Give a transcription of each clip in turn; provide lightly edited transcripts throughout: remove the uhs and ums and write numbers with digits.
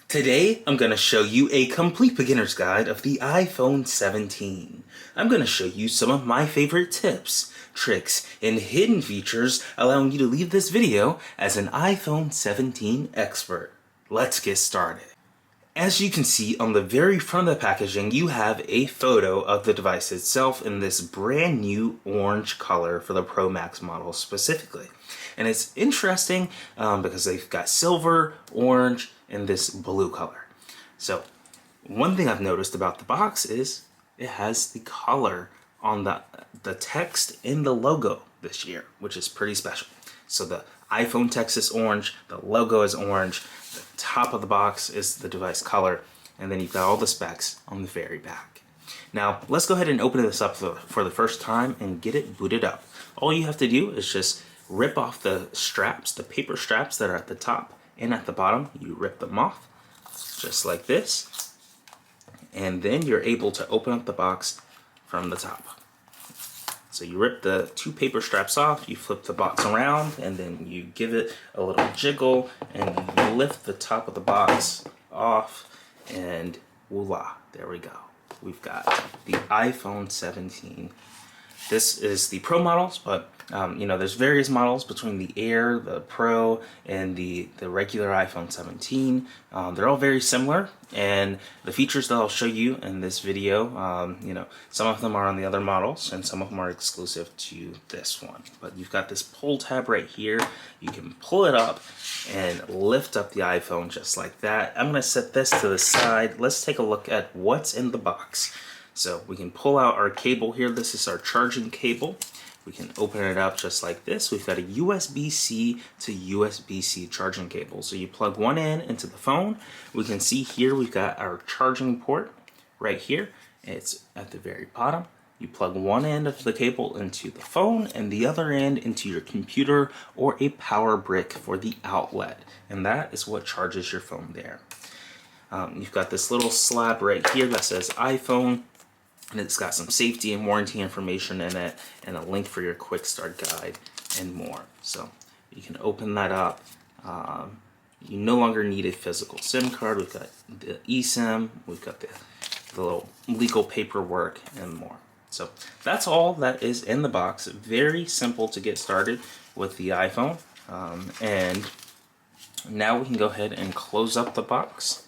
Today, I'm going to show you a complete beginner's guide of the iPhone 17. I'm going to show you some of my favorite tips, tricks, and hidden features allowing you to leave this video as an iPhone 17 expert. Let's get started. As you can see on the very front of the packaging, you have a photo of the device itself in this brand new orange color for the Pro Max model specifically. And it's interesting because they've got silver, orange, and this blue color. So one thing I've noticed about the box is it has the color on the text in the logo this year, which is pretty special. So the iPhone text is orange, the logo is orange, the top of the box is the device color, and then you've got all the specs on the very back. Now, let's go ahead and open this up for the first time and get it booted up. All you have to do is just rip off the straps, the paper straps that are at the top and at the bottom. You rip them off, just like this, and then you're able to open up the box from the top. So you rip the two paper straps off, you flip the box around, and then you give it a little jiggle, and you lift the top of the box off, and voila, there we go. We've got the iPhone 17. This is the Pro models, but there's various models between the Air, the Pro, and the regular iPhone 17. They're all very similar, and the features that I'll show you in this video, some of them are on the other models, and some of them are exclusive to this one. But you've got this pull tab right here. You can pull it up and lift up the iPhone just like that. I'm going to set this to the side. Let's take a look at what's in the box. So we can pull out our cable here. This is our charging cable. We can open it up just like this. We've got a USB-C to USB-C charging cable. So you plug one in into the phone. We can see here we've got our charging port right here. It's at the very bottom. You plug one end of the cable into the phone and the other end into your computer or a power brick for the outlet. And that is what charges your phone there. You've got this little slab right here that says iPhone. And it's got some safety and warranty information in it and a link for your quick start guide and more. So you can open that up. You no longer need a physical SIM card. We've got the eSIM, we've got the little legal paperwork and more. So that's all that is in the box. Very simple to get started with the iPhone. And now we can go ahead and close up the box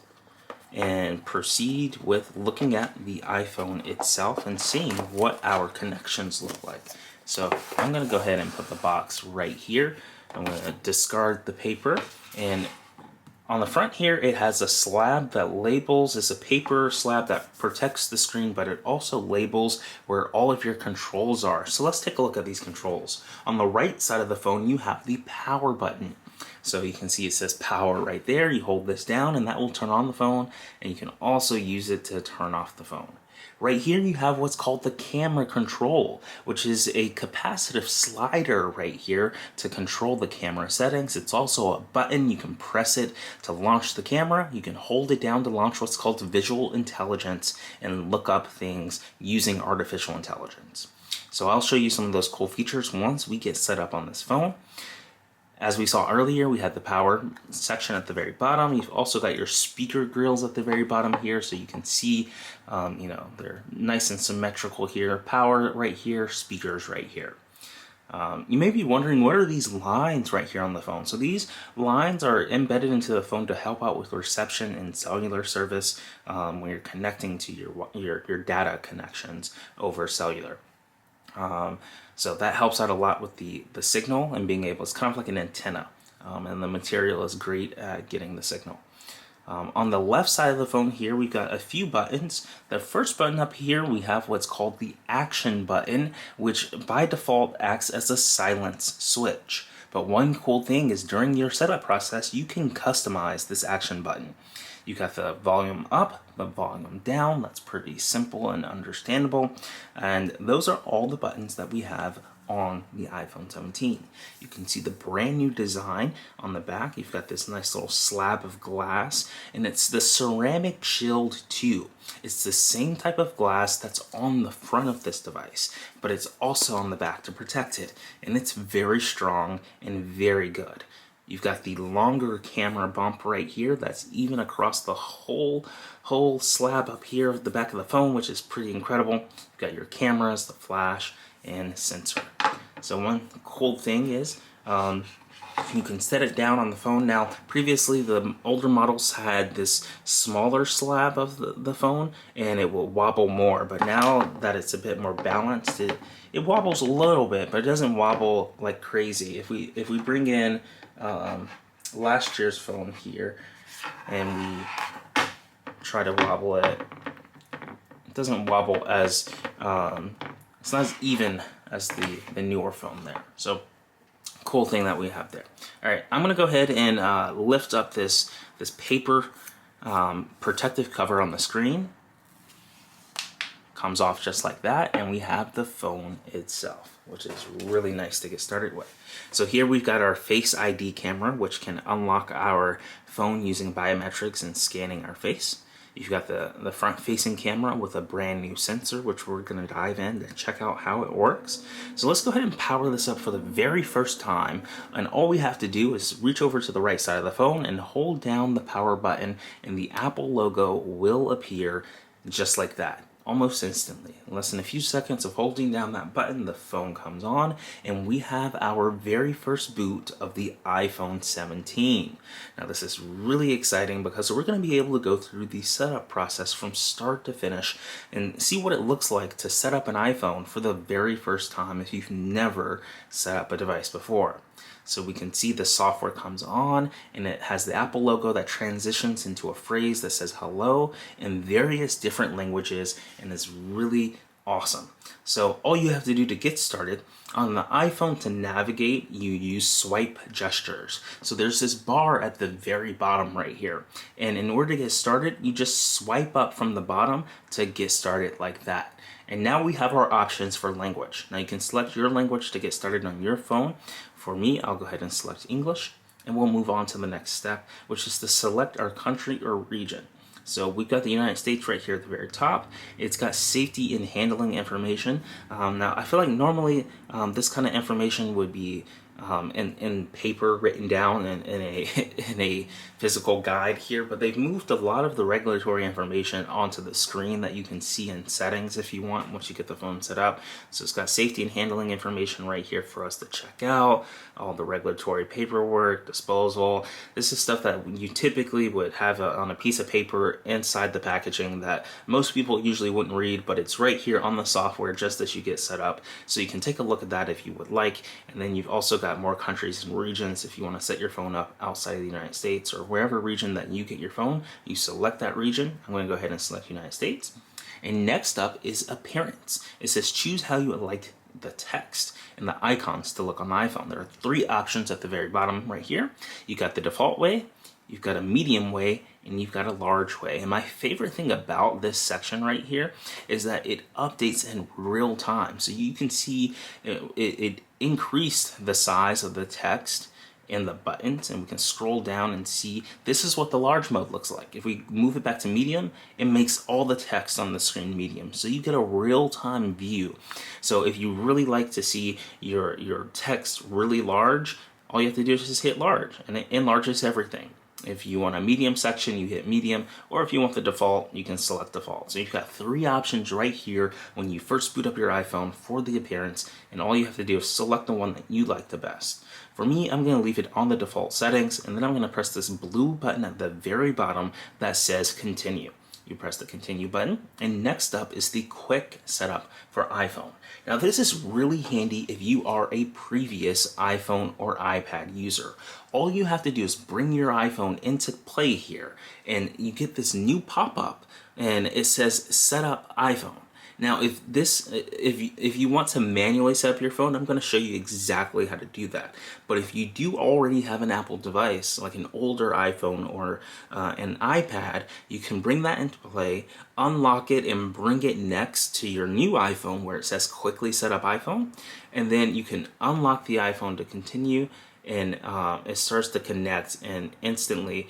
and proceed with looking at the iPhone itself and seeing what our connections look like. So I'm going to go ahead and put the box right here. I'm going to discard the paper, and on the front here it has a slab that labels. It's a paper slab that protects the screen, but it also labels where all of your controls are. So let's take a look at these controls. On the right side of the phone you have the power button. So you can see it says power right there. You hold this down and that will turn on the phone, and you can also use it to turn off the phone. Right here you have what's called the camera control, which is a capacitive slider right here to control the camera settings. It's also a button. You can press it to launch the camera. You can hold it down to launch what's called visual intelligence and look up things using artificial intelligence. So I'll show you some of those cool features once we get set up on this phone. As we saw earlier, we had the power section at the very bottom. You've also got your speaker grills at the very bottom here, so you can see, they're nice and symmetrical here. Power right here, speakers right here. You may be wondering, what are these lines right here on the phone? So these lines are embedded into the phone to help out with reception and cellular service when you're connecting to your data connections over cellular. So that helps out a lot with the signal and being able, it's kind of like an antenna, and the material is great at getting the signal. On the left side of the phone here, we've got a few buttons. The first button up here, we have what's called the action button, which by default acts as a silence switch. But one cool thing is during your setup process, you can customize this action button. You got the volume up, the volume down. That's pretty simple and understandable. And those are all the buttons that we have on the iPhone 17. You can see the brand new design on the back. You've got this nice little slab of glass, and it's the ceramic shield 2. It's the same type of glass that's on the front of this device, but it's also on the back to protect it, and it's very strong and very good. You've got the longer camera bump right here that's even across the whole slab up here of the back of the phone, which is pretty incredible. You've got your cameras, the flash, and sensor. So one cool thing is you can set it down on the phone. Now, previously the older models had this smaller slab of the phone and it will wobble more, but now that it's a bit more balanced, it wobbles a little bit, but it doesn't wobble like crazy. If we bring in last year's phone here and we try to wobble it, it doesn't wobble as it's not as even as the newer phone there. So cool thing that we have there. All right, I'm gonna go ahead and lift up this paper protective cover on the screen. Comes off just like that, and we have the phone itself, which is really nice to get started with. So here we've got our Face ID camera, which can unlock our phone using biometrics and scanning our face. You've got the front-facing camera with a brand new sensor, which we're going to dive in and check out how it works. So let's go ahead and power this up for the very first time. And all we have to do is reach over to the right side of the phone and hold down the power button, and the Apple logo will appear just like that. Almost instantly. In less than a few seconds of holding down that button, the phone comes on, and we have our very first boot of the iPhone 17. Now this is really exciting because we're going to be able to go through the setup process from start to finish and see what it looks like to set up an iPhone for the very first time if you've never set up a device before. So we can see the software comes on and it has the Apple logo that transitions into a phrase that says hello in various different languages, and is really awesome. So all you have to do to get started on the iPhone, to navigate, you use swipe gestures. So there's this bar at the very bottom right here, and in order to get started, you just swipe up from the bottom to get started like that. And now we have our options for language. Now you can select your language to get started on your phone. For me, I'll go ahead and select English, and we'll move on to the next step, which is to select our country or region. So we've got the United States right here at the very top. It's got safety and handling information. Now I feel like normally this kind of information would be in paper, written down in a physical guide here, but they've moved a lot of the regulatory information onto the screen that you can see in settings if you want once you get the phone set up. So it's got safety and handling information right here for us to check out, all the regulatory paperwork, disposal. This is stuff that you typically would have on a piece of paper inside the packaging that most people usually wouldn't read, but it's right here on the software just as you get set up. So you can take a look at that if you would like. And then you've also got more countries and regions if you want to set your phone up outside of the United States, or wherever region that you get your phone, you select that region. I'm going to go ahead and select United States. And next up is appearance. It says choose how you would like the text and the icons to look on the iPhone. There are three options at the very bottom right here. You got the default way, you've got a medium way, and you've got a large way. And my favorite thing about this section right here is that it updates in real time. So you can see it increased the size of the text and the buttons, and we can scroll down and see this is what the large mode looks like. If we move it back to medium, it makes all the text on the screen medium, so you get a real-time view. So if you really like to see your text really large, all you have to do is just hit large, and it enlarges everything. If you want a medium section, you hit medium, or if you want the default, you can select default. So you've got three options right here when you first boot up your iPhone for the appearance, and all you have to do is select the one that you like the best. For me, I'm going to leave it on the default settings, and then I'm going to press this blue button at the very bottom that says continue. You press the continue button, and next up is the quick setup for iPhone. Now this is really handy if you are a previous iPhone or iPad user. All you have to do is bring your iPhone into play here, and you get this new pop-up, and it says set up iPhone. Now if you want to manually set up your phone, I'm going to show you exactly how to do that. But if you do already have an Apple device, like an older iPhone or an iPad, you can bring that into play, unlock it, and bring it next to your new iPhone where it says quickly set up iPhone. And then you can unlock the iPhone to continue, and it starts to connect, and instantly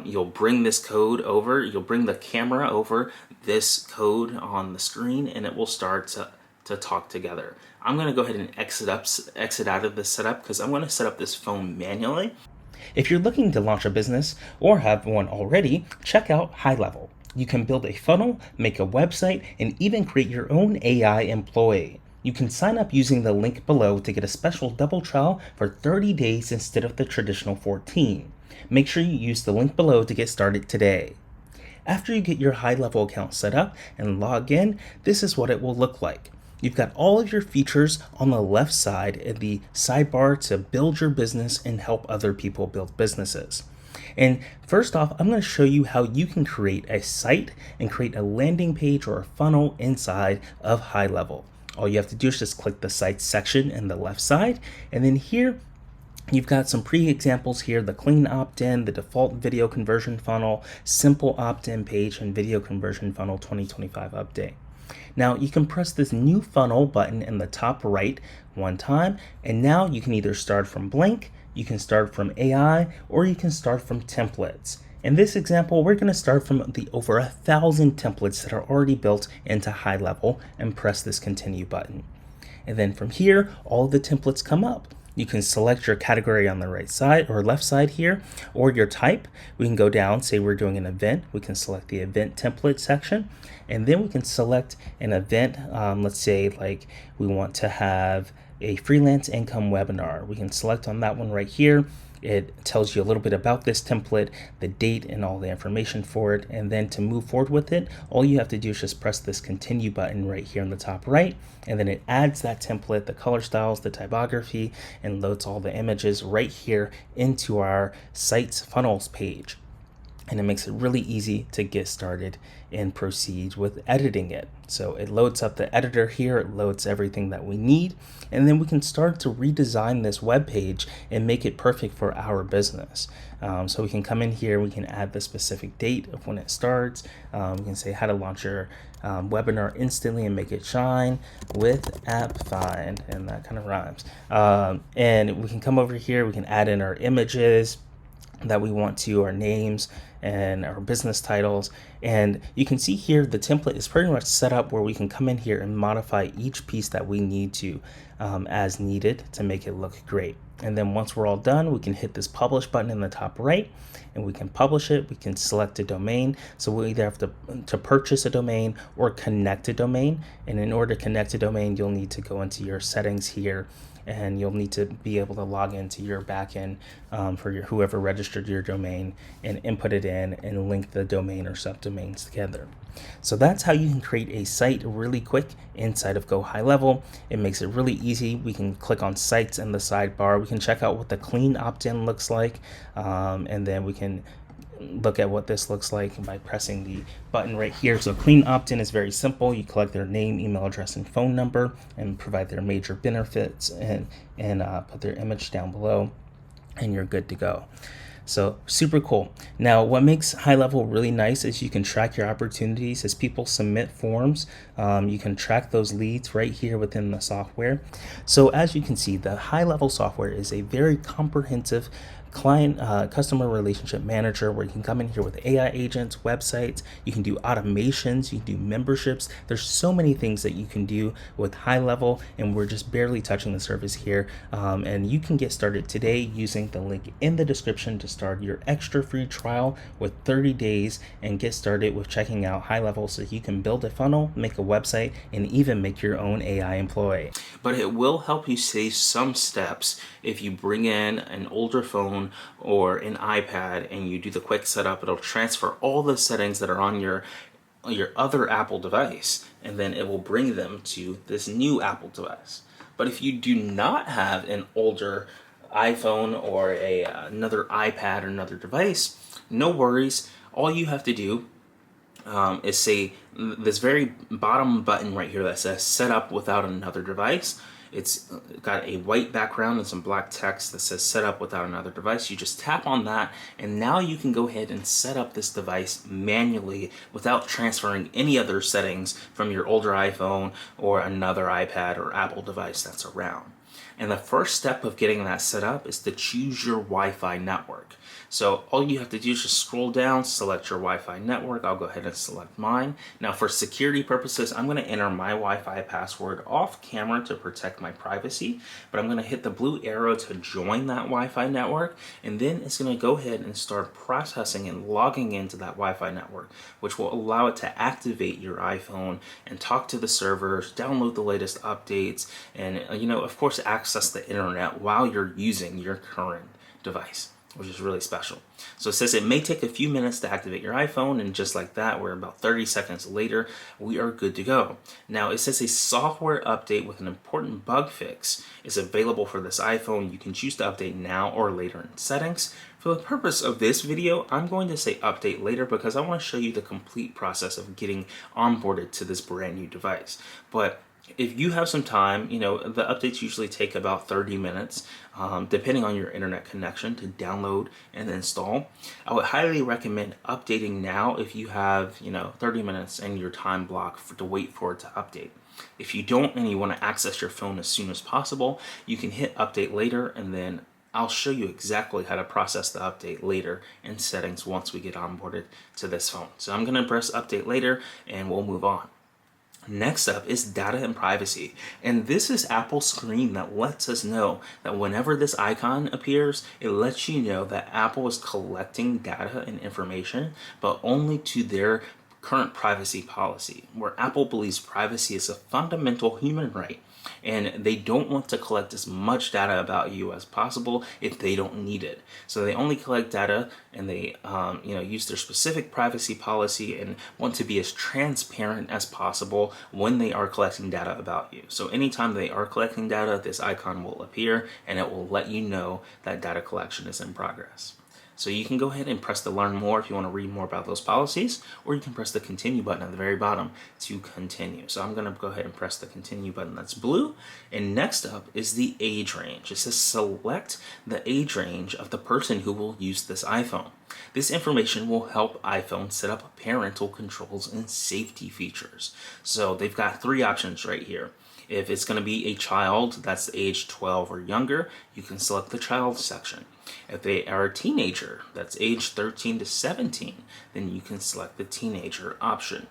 you'll bring this code over, you'll bring the camera over this code on the screen, and it will start to talk together. I'm going to go ahead and exit out of this setup because I'm going to set up this phone manually. If you're looking to launch a business or have one already, check out High Level. You can build a funnel, make a website, and even create your own AI employee. You can sign up using the link below to get a special double trial for 30 days instead of the traditional 14. Make sure you use the link below to get started today. After you get your high-level account set up and log in, this is what it will look like. You've got all of your features on the left side in the sidebar to build your business and help other people build businesses. And first off, I'm going to show you how you can create a site and create a landing page or a funnel inside of High Level. All you have to do is just click the site section in the left side, and then here you've got some pre-examples here: the clean opt-in, the default video conversion funnel, simple opt-in page, and video conversion funnel 2025 update. Now you can press this new funnel button in the top right one time, and now you can either start from blank, you can start from AI, or you can start from templates. In this example, we're going to start from the over 1,000 templates that are already built into High Level and press this continue button. And then from here, all the templates come up. You can select your category on the right side or left side here, or your type. We can go down, say we're doing an event. We can select the event template section, and then we can select an event. Let's say like we want to have a freelance income webinar. We can select on that one right here. It tells you a little bit about this template, the date, and all the information for it. And then to move forward with it, all you have to do is just press this continue button right here in the top right. And then it adds that template, the color styles, the typography, and loads all the images right here into our site's funnels page. And it makes it really easy to get started and proceed with editing it. So it loads up the editor here, it loads everything that we need, and then we can start to redesign this web page and make it perfect for our business. So we can come in here, we can add the specific date of when it starts. We can say how to launch your webinar instantly and make it shine with AppFind, and that kind of rhymes. And we can come over here, we can add in our images that we want to, our names and our business titles. And you can see here the template is pretty much set up where we can come in here and modify each piece that we need to as needed to make it look great. And then once we're all done, we can hit this publish button in the top right and we can publish it. We can select a domain. So we'll either have to purchase a domain or connect a domain. And in order to connect a domain, you'll need to go into your settings here, and you'll need to be able to log into your backend for whoever registered your domain and input it in and link the domain or subdomains together. So that's how you can create a site really quick inside of Go High Level. It makes it really easy. We can click on sites in the sidebar. We can check out what the clean opt-in looks like, and then we can look at what this looks like by pressing the button right here. So clean opt-in is very simple. You collect their name, email address, and phone number and provide their major benefits and put their image down below, and you're good to go. So super cool. Now, what makes High Level really nice is you can track your opportunities as people submit forms. You can track those leads right here within the software. So as you can see, the High Level software is a very comprehensive client customer relationship manager where you can come in here with AI agents, websites, you can do automations, you can do memberships. There's so many things that you can do with High Level, and we're just barely touching the surface here. And you can get started today using the link in the description to start your extra free trial with 30 days and get started with checking out High Level so you can build a funnel, make a website, and even make your own AI employee. But it will help you save some steps if you bring in an older phone or an iPad and you do the quick setup. It'll transfer all the settings that are on your other Apple device, and then it will bring them to this new Apple device. But if you do not have an older iPhone or another iPad or another device, no worries. All you have to do is say this very bottom button right here that says set up without another device. It's got a white background and some black text that says set up without another device. You just tap on that, and now you can go ahead and set up this device manually without transferring any other settings from your older iPhone or another iPad or Apple device that's around. And the first step of getting that set up is to choose your Wi-Fi network. So all you have to do is just scroll down, select your Wi-Fi network. I'll go ahead and select mine. Now for security purposes, I'm going to enter my Wi-Fi password off camera to protect my privacy, but I'm going to hit the blue arrow to join that Wi-Fi network, and then it's going to go ahead and start processing and logging into that Wi-Fi network, which will allow it to activate your iPhone and talk to the servers, download the latest updates, and of course access the internet while you're using your current device, which is really special. So it says it may take a few minutes to activate your iPhone, and just like that, we're about 30 seconds later, we are good to go. Now it says a software update with an important bug fix is available for this iPhone. You can choose to update now or later in settings. For the purpose of this video, I'm going to say update later because I want to show you the complete process of getting onboarded to this brand new device. But if you have some time, the updates usually take about 30 minutes, depending on your internet connection, to download and install. I would highly recommend updating now if you have, 30 minutes and your time block to wait for it to update. If you don't and you want to access your phone as soon as possible, you can hit update later, and then I'll show you exactly how to process the update later in settings once we get onboarded to this phone. So I'm going to press update later and we'll move on. Next up is data and privacy, and this is Apple's screen that lets us know that whenever this icon appears, it lets you know that Apple is collecting data and information, but only to their current privacy policy, where Apple believes privacy is a fundamental human right, and they don't want to collect as much data about you as possible if they don't need it. So they only collect data, and they use their specific privacy policy and want to be as transparent as possible when they are collecting data about you. So anytime they are collecting data, this icon will appear and it will let you know that data collection is in progress. So you can go ahead and press the learn more if you want to read more about those policies, or you can press the continue button at the very bottom to continue. So I'm going to go ahead and press the continue button that's blue. And next up is the age range. It says select the age range of the person who will use this iPhone. This information will help iPhone set up parental controls and safety features. So they've got three options right here. If it's going to be a child that's age 12 or younger, you can select the child section. If they are a teenager that's age 13 to 17, then you can select the teenager option.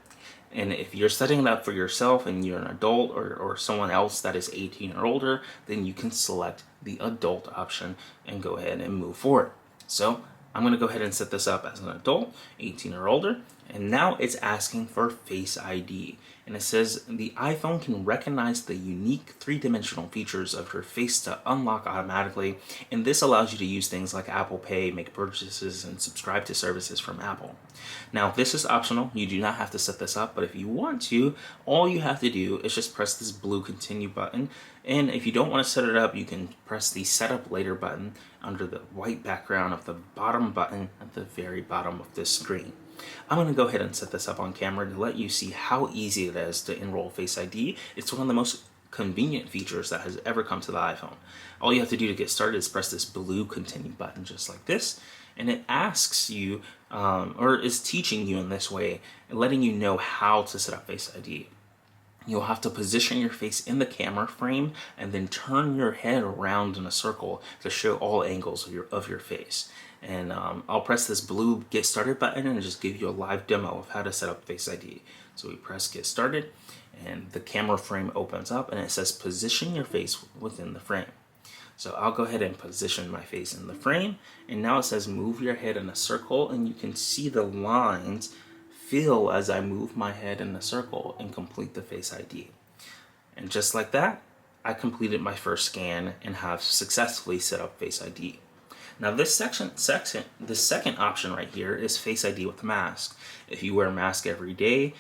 And if you're setting it up for yourself and you're an adult or someone else that is 18 or older, then you can select the adult option and go ahead and move forward. So I'm going to go ahead and set this up as an adult, 18 or older, and now it's asking for Face ID. And it says the iPhone can recognize the unique three-dimensional features of your face to unlock automatically, and this allows you to use things like Apple Pay, make purchases, and subscribe to services from Apple. Now, this is optional. You do not have to set this up, but if you want to, all you have to do is just press this blue continue button, and if you don't want to set it up, you can press the setup later button under the white background of the bottom button at the very bottom of this screen. I'm going to go ahead and set this up on camera to let you see how easy it is to enroll Face ID. It's one of the most convenient features that has ever come to the iPhone. All you have to do to get started is press this blue continue button just like this, and it asks you, or is teaching you in this way, letting you know how to set up Face ID. You'll have to position your face in the camera frame and then turn your head around in a circle to show all angles of your face. And I'll press this blue Get Started button and just give you a live demo of how to set up Face ID. So we press Get Started, and the camera frame opens up and it says position your face within the frame. So I'll go ahead and position my face in the frame, and now it says move your head in a circle, and you can see the lines fill as I move my head in a circle and complete the Face ID. And just like that, I completed my first scan and have successfully set up Face ID. Now the second option right here is Face ID with mask. If you wear a mask every day,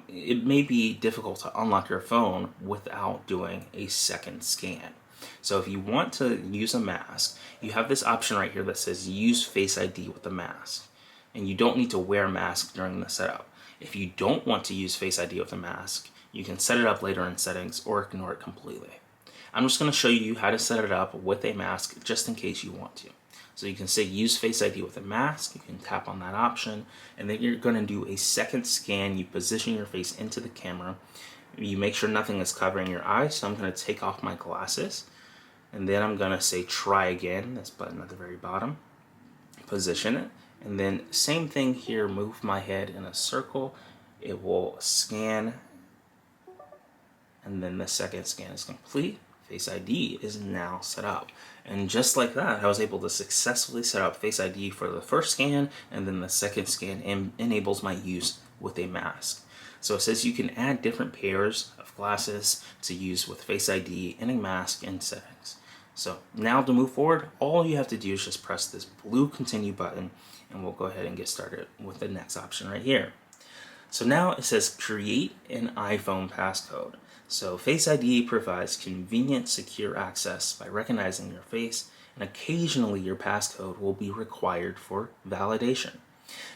it may be difficult to unlock your phone without doing a second scan. So if you want to use a mask, you have this option right here that says use Face ID with the mask. And you don't need to wear a mask during the setup. If you don't want to use Face ID with a mask, you can set it up later in settings or ignore it completely. I'm just going to show you how to set it up with a mask just in case you want to. So you can say use Face ID with a mask, you can tap on that option, and then you're going to do a second scan. You position your face into the camera. You make sure nothing is covering your eyes, so I'm going to take off my glasses, and then I'm going to say try again, this button at the very bottom. position it, and then same thing here, move my head in a circle. It will scan, and then the second scan is complete. Face ID is now set up. And just like that, I was able to successfully set up Face ID for the first scan, and then the second scan enables my use with a mask. So it says you can add different pairs of glasses to use with Face ID and a mask in settings. So now to move forward, all you have to do is just press this blue continue button, and we'll go ahead and get started with the next option right here. So now it says create an iPhone passcode. So Face ID provides convenient, secure access by recognizing your face, and occasionally your passcode will be required for validation.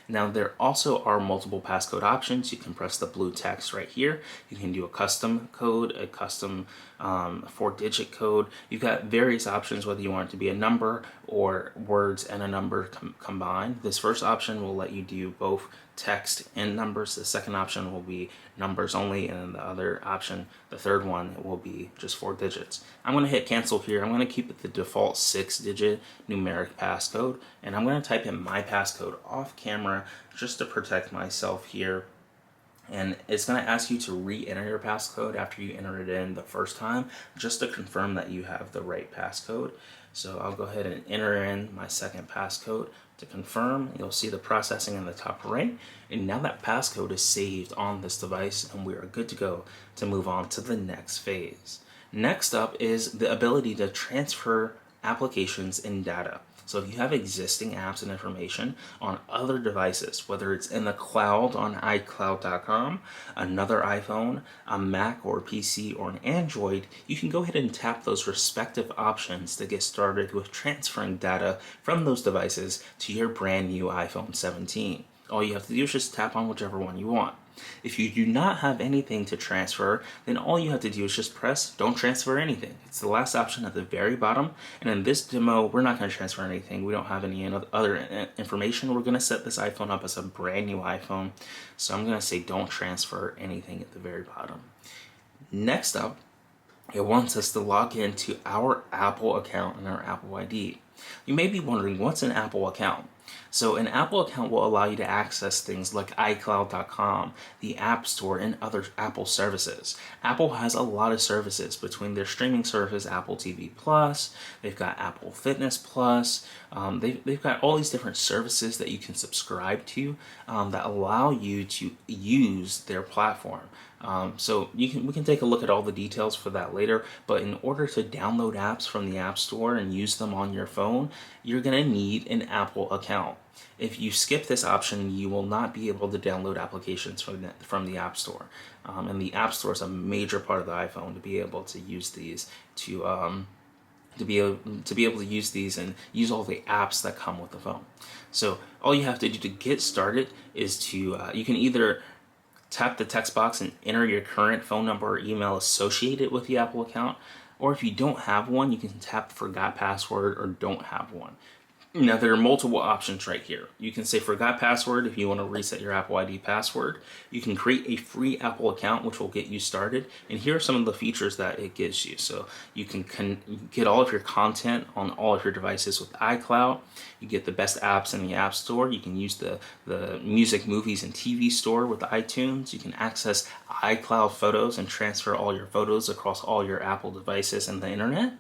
Now there also are multiple passcode options. You can press the blue text right here. You can do a custom code, a custom 4-digit code. You've got various options whether you want it to be a number or words and a number combined. This first option will let you do both text and numbers. The second option will be numbers only, and then the other option, the third one, will be just 4 digits. I'm going to hit cancel here. I'm going to keep it the default 6-digit numeric passcode, and I'm going to type in my passcode off camera just to protect myself here. And it's going to ask you to re-enter your passcode after you enter it in the first time, just to confirm that you have the right passcode. So I'll go ahead and enter in my second passcode to confirm. You'll see the processing in the top right, and now that passcode is saved on this device, and we are good to go to move on to the next phase. Next up is the ability to transfer applications and data. So if you have existing apps and information on other devices, whether it's in the cloud on iCloud.com, another iPhone, a Mac or PC or an Android, you can go ahead and tap those respective options to get started with transferring data from those devices to your brand new iPhone 17. All you have to do is just tap on whichever one you want. If you do not have anything to transfer, then all you have to do is just press don't transfer anything. It's the last option at the very bottom. And in this demo, we're not going to transfer anything. We don't have any other information. We're going to set this iPhone up as a brand new iPhone. So I'm going to say don't transfer anything at the very bottom. Next up, it wants us to log into our Apple account and our Apple ID. You may be wondering, what's an Apple account? So an Apple account will allow you to access things like iCloud.com, the App Store, and other Apple services. Apple has a lot of services between their streaming service, Apple TV Plus. They've got Apple Fitness Plus. They've got all these different services that you can subscribe to that allow you to use their platform. So we can take a look at all the details for that later, but in order to download apps from the App Store and use them on your phone, you're going to need an Apple account. If you skip this option, you will not be able to download applications from the App Store. And the App Store is a major part of the iPhone to be able to use these to be able to use these and use all the apps that come with the phone. So all you have to do to get started is to you can either tap the text box and enter your current phone number or email associated with the Apple account, or if you don't have one, you can tap forgot password or don't have one. Now there are multiple options right here. You can say forgot password if you want to reset your Apple ID password. You can create a free Apple account, which will get you started. And here are some of the features that it gives you. So you can get all of your content on all of your devices with iCloud. You get the best apps in the App Store. You can use the music, movies, and TV store with iTunes. You can access iCloud photos and transfer all your photos across all your Apple devices and the internet.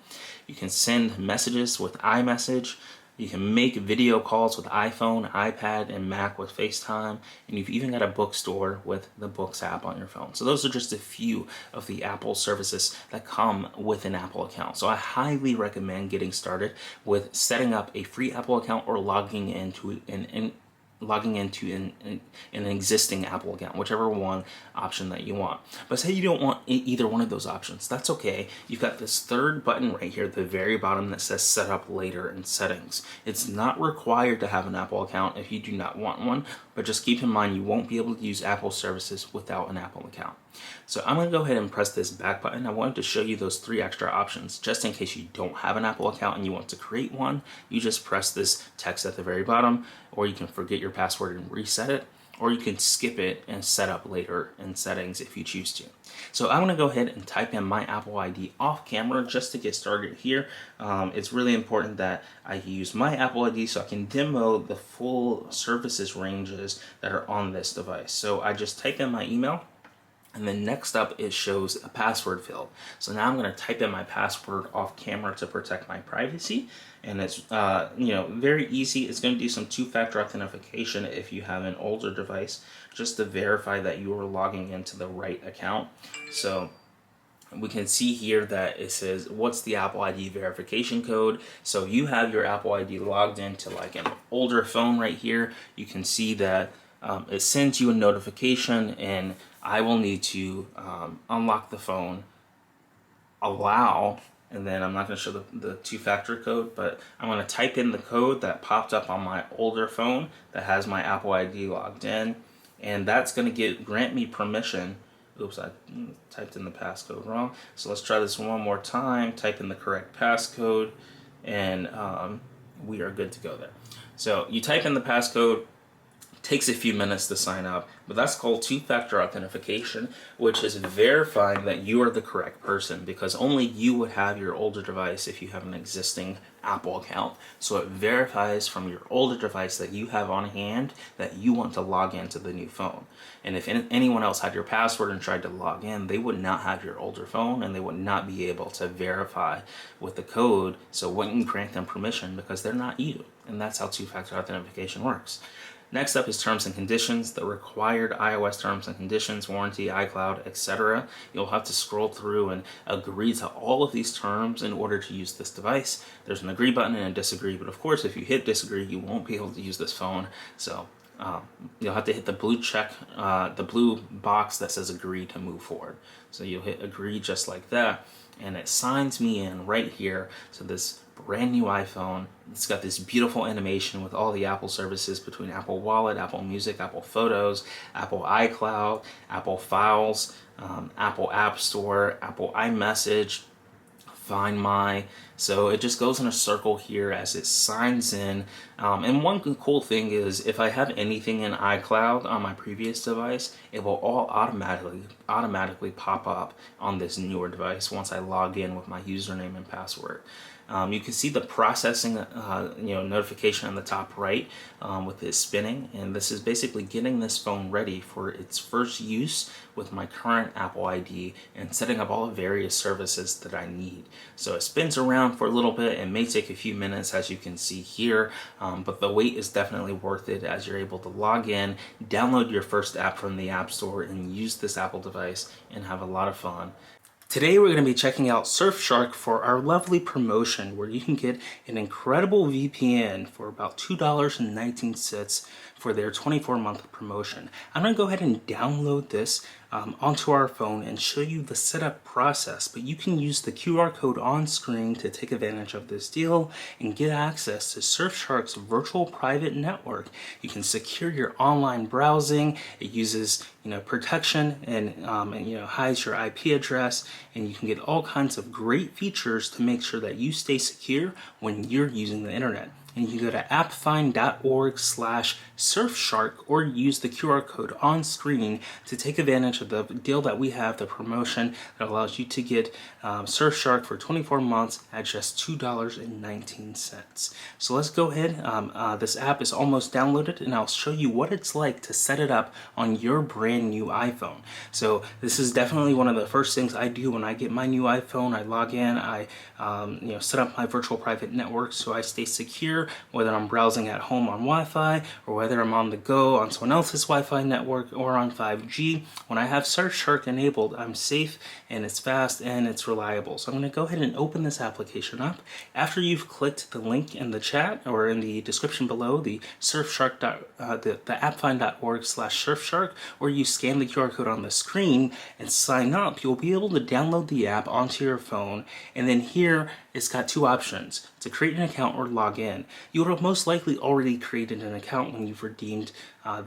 You can send messages with iMessage. You can make video calls with iPhone, iPad, and Mac with FaceTime, and you've even got a bookstore with the Books app on your phone. So those are just a few of the Apple services that come with an Apple account. So I highly recommend getting started with setting up a free Apple account or logging into an existing Apple account, whichever one option that you want. But say you don't want either one of those options, that's okay. You've got this third button right here at the very bottom that says set up later in settings. It's not required to have an Apple account if you do not want one, but just keep in mind you won't be able to use Apple services without an Apple account. So I'm going to go ahead and press this back button. I wanted to show you those 3 extra options just in case you don't have an Apple account and you want to create one. You just press this text at the very bottom, or you can forget your password and reset it, or you can skip it and set up later in settings if you choose to. So I'm going to go ahead and type in my Apple ID off camera just to get started here. It's really important that I use my Apple ID so I can demo the full services ranges that are on this device. So I just type in my email, and then next up it shows a password field. So now I'm going to type in my password off camera to protect my privacy. And it's very easy. It's going to do some two-factor authentication if you have an older device, just to verify that you are logging into the right account. So we can see here that it says, what's the Apple ID verification code? So you have your Apple ID logged into like an older phone right here. You can see that it sends you a notification, and I will need to unlock the phone, allow, and then I'm not going to show the two-factor code, but I'm going to type in the code that popped up on my older phone that has my Apple ID logged in, and that's going to grant me permission. Oops, I typed in the passcode wrong. So let's try this one more time. Type in the correct passcode, and we are good to go there. So you type in the passcode. Takes a few minutes to sign up, but that's called two-factor authentication, which is verifying that you are the correct person, because only you would have your older device if you have an existing Apple account. So it verifies from your older device that you have on hand that you want to log into the new phone. And if anyone else had your password and tried to log in, they would not have your older phone, and they would not be able to verify with the code, so it wouldn't grant them permission because they're not you. And that's how two-factor authentication works. Next up is terms and conditions, the required iOS terms and conditions, warranty, iCloud, etc. You'll have to scroll through and agree to all of these terms in order to use this device. There's an agree button and a disagree, but of course if you hit disagree, you won't be able to use this phone. So you'll have to hit the blue check, the blue box that says agree to move forward. So you'll hit agree just like that, and it signs me in right here. So this brand new iPhone, it's got this beautiful animation with all the Apple services between Apple Wallet, Apple Music, Apple Photos, Apple iCloud, Apple Files, Apple App Store, Apple iMessage, Find My. So it just goes in a circle here as it signs in. And one cool thing is, if I have anything in iCloud on my previous device, it will all automatically pop up on this newer device once I log in with my username and password. You can see the processing notification on the top right with it spinning, and this is basically getting this phone ready for its first use with my current Apple ID and setting up all the various services that I need. So it spins around for a little bit. It may take a few minutes, as you can see here, but the wait is definitely worth it, as you're able to log in, download your first app from the App Store, and use this Apple device and have a lot of fun. Today we're going to be checking out Surfshark for our lovely promotion, where you can get an incredible VPN for about $2.19 for their 24-month promotion. I'm going to go ahead and download this onto our phone and show you the setup process, but you can use the QR code on screen to take advantage of this deal and get access to Surfshark's virtual private network. You can secure your online browsing. It uses protection and hides your IP address, and you can get all kinds of great features to make sure that you stay secure when you're using the internet. And you can go to appfind.org/Surfshark or use the QR code on screen to take advantage of the deal that we have, the promotion that allows you to get Surfshark for 24 months at just $2.19. So let's go ahead. This app is almost downloaded, and I'll show you what it's like to set it up on your brand new iPhone. So this is definitely one of the first things I do when I get my new iPhone. I log in, I set up my virtual private network so I stay secure, whether I'm browsing at home on Wi-Fi or whether I'm on the go on someone else's Wi-Fi network or on 5G. When I have Surfshark enabled, I'm safe and it's fast and it's reliable. So I'm going to go ahead and open this application up. After you've clicked the link in the chat or in the description below, the Surfshark, the appfind.org/Surfshark, or you scan the QR code on the screen and sign up, you'll be able to download the app onto your phone. And then here it's got two options: to create an account or log in. You would have most likely already created an account when you've redeemed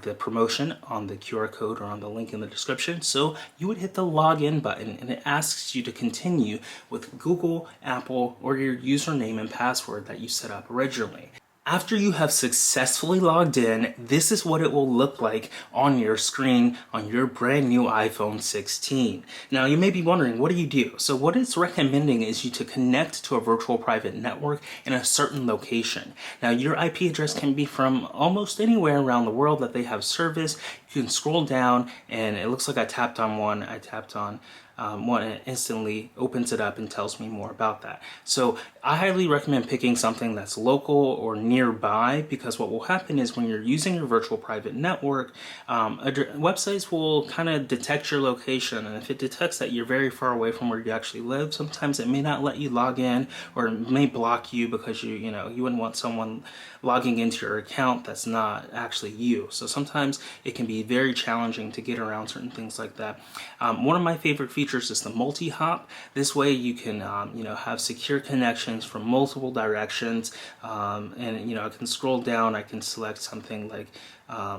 the promotion on the QR code or on the link in the description. So you would hit the login button, and it asks you to continue with Google, Apple, or your username and password that you set up originally. After you have successfully logged in, this is what it will look like on your screen on your brand new iPhone 16. Now you may be wondering, what do you do? So what it's recommending is you to connect to a virtual private network in a certain location. Now your IP address can be from almost anywhere around the world that they have service. You can scroll down and it looks like I tapped on one. I tapped on one and it instantly opens it up and tells me more about that. So I highly recommend picking something that's local or nearby, because what will happen is when you're using your virtual private network, websites will kind of detect your location, and if it detects that you're very far away from where you actually live, sometimes it may not let you log in, or it may block you because you wouldn't want someone logging into your account that's not actually you. So sometimes it can be very challenging to get around certain things like that. One of my favorite features is the multi-hop. This way you can have secure connections from multiple directions, and I can scroll down. I can select something like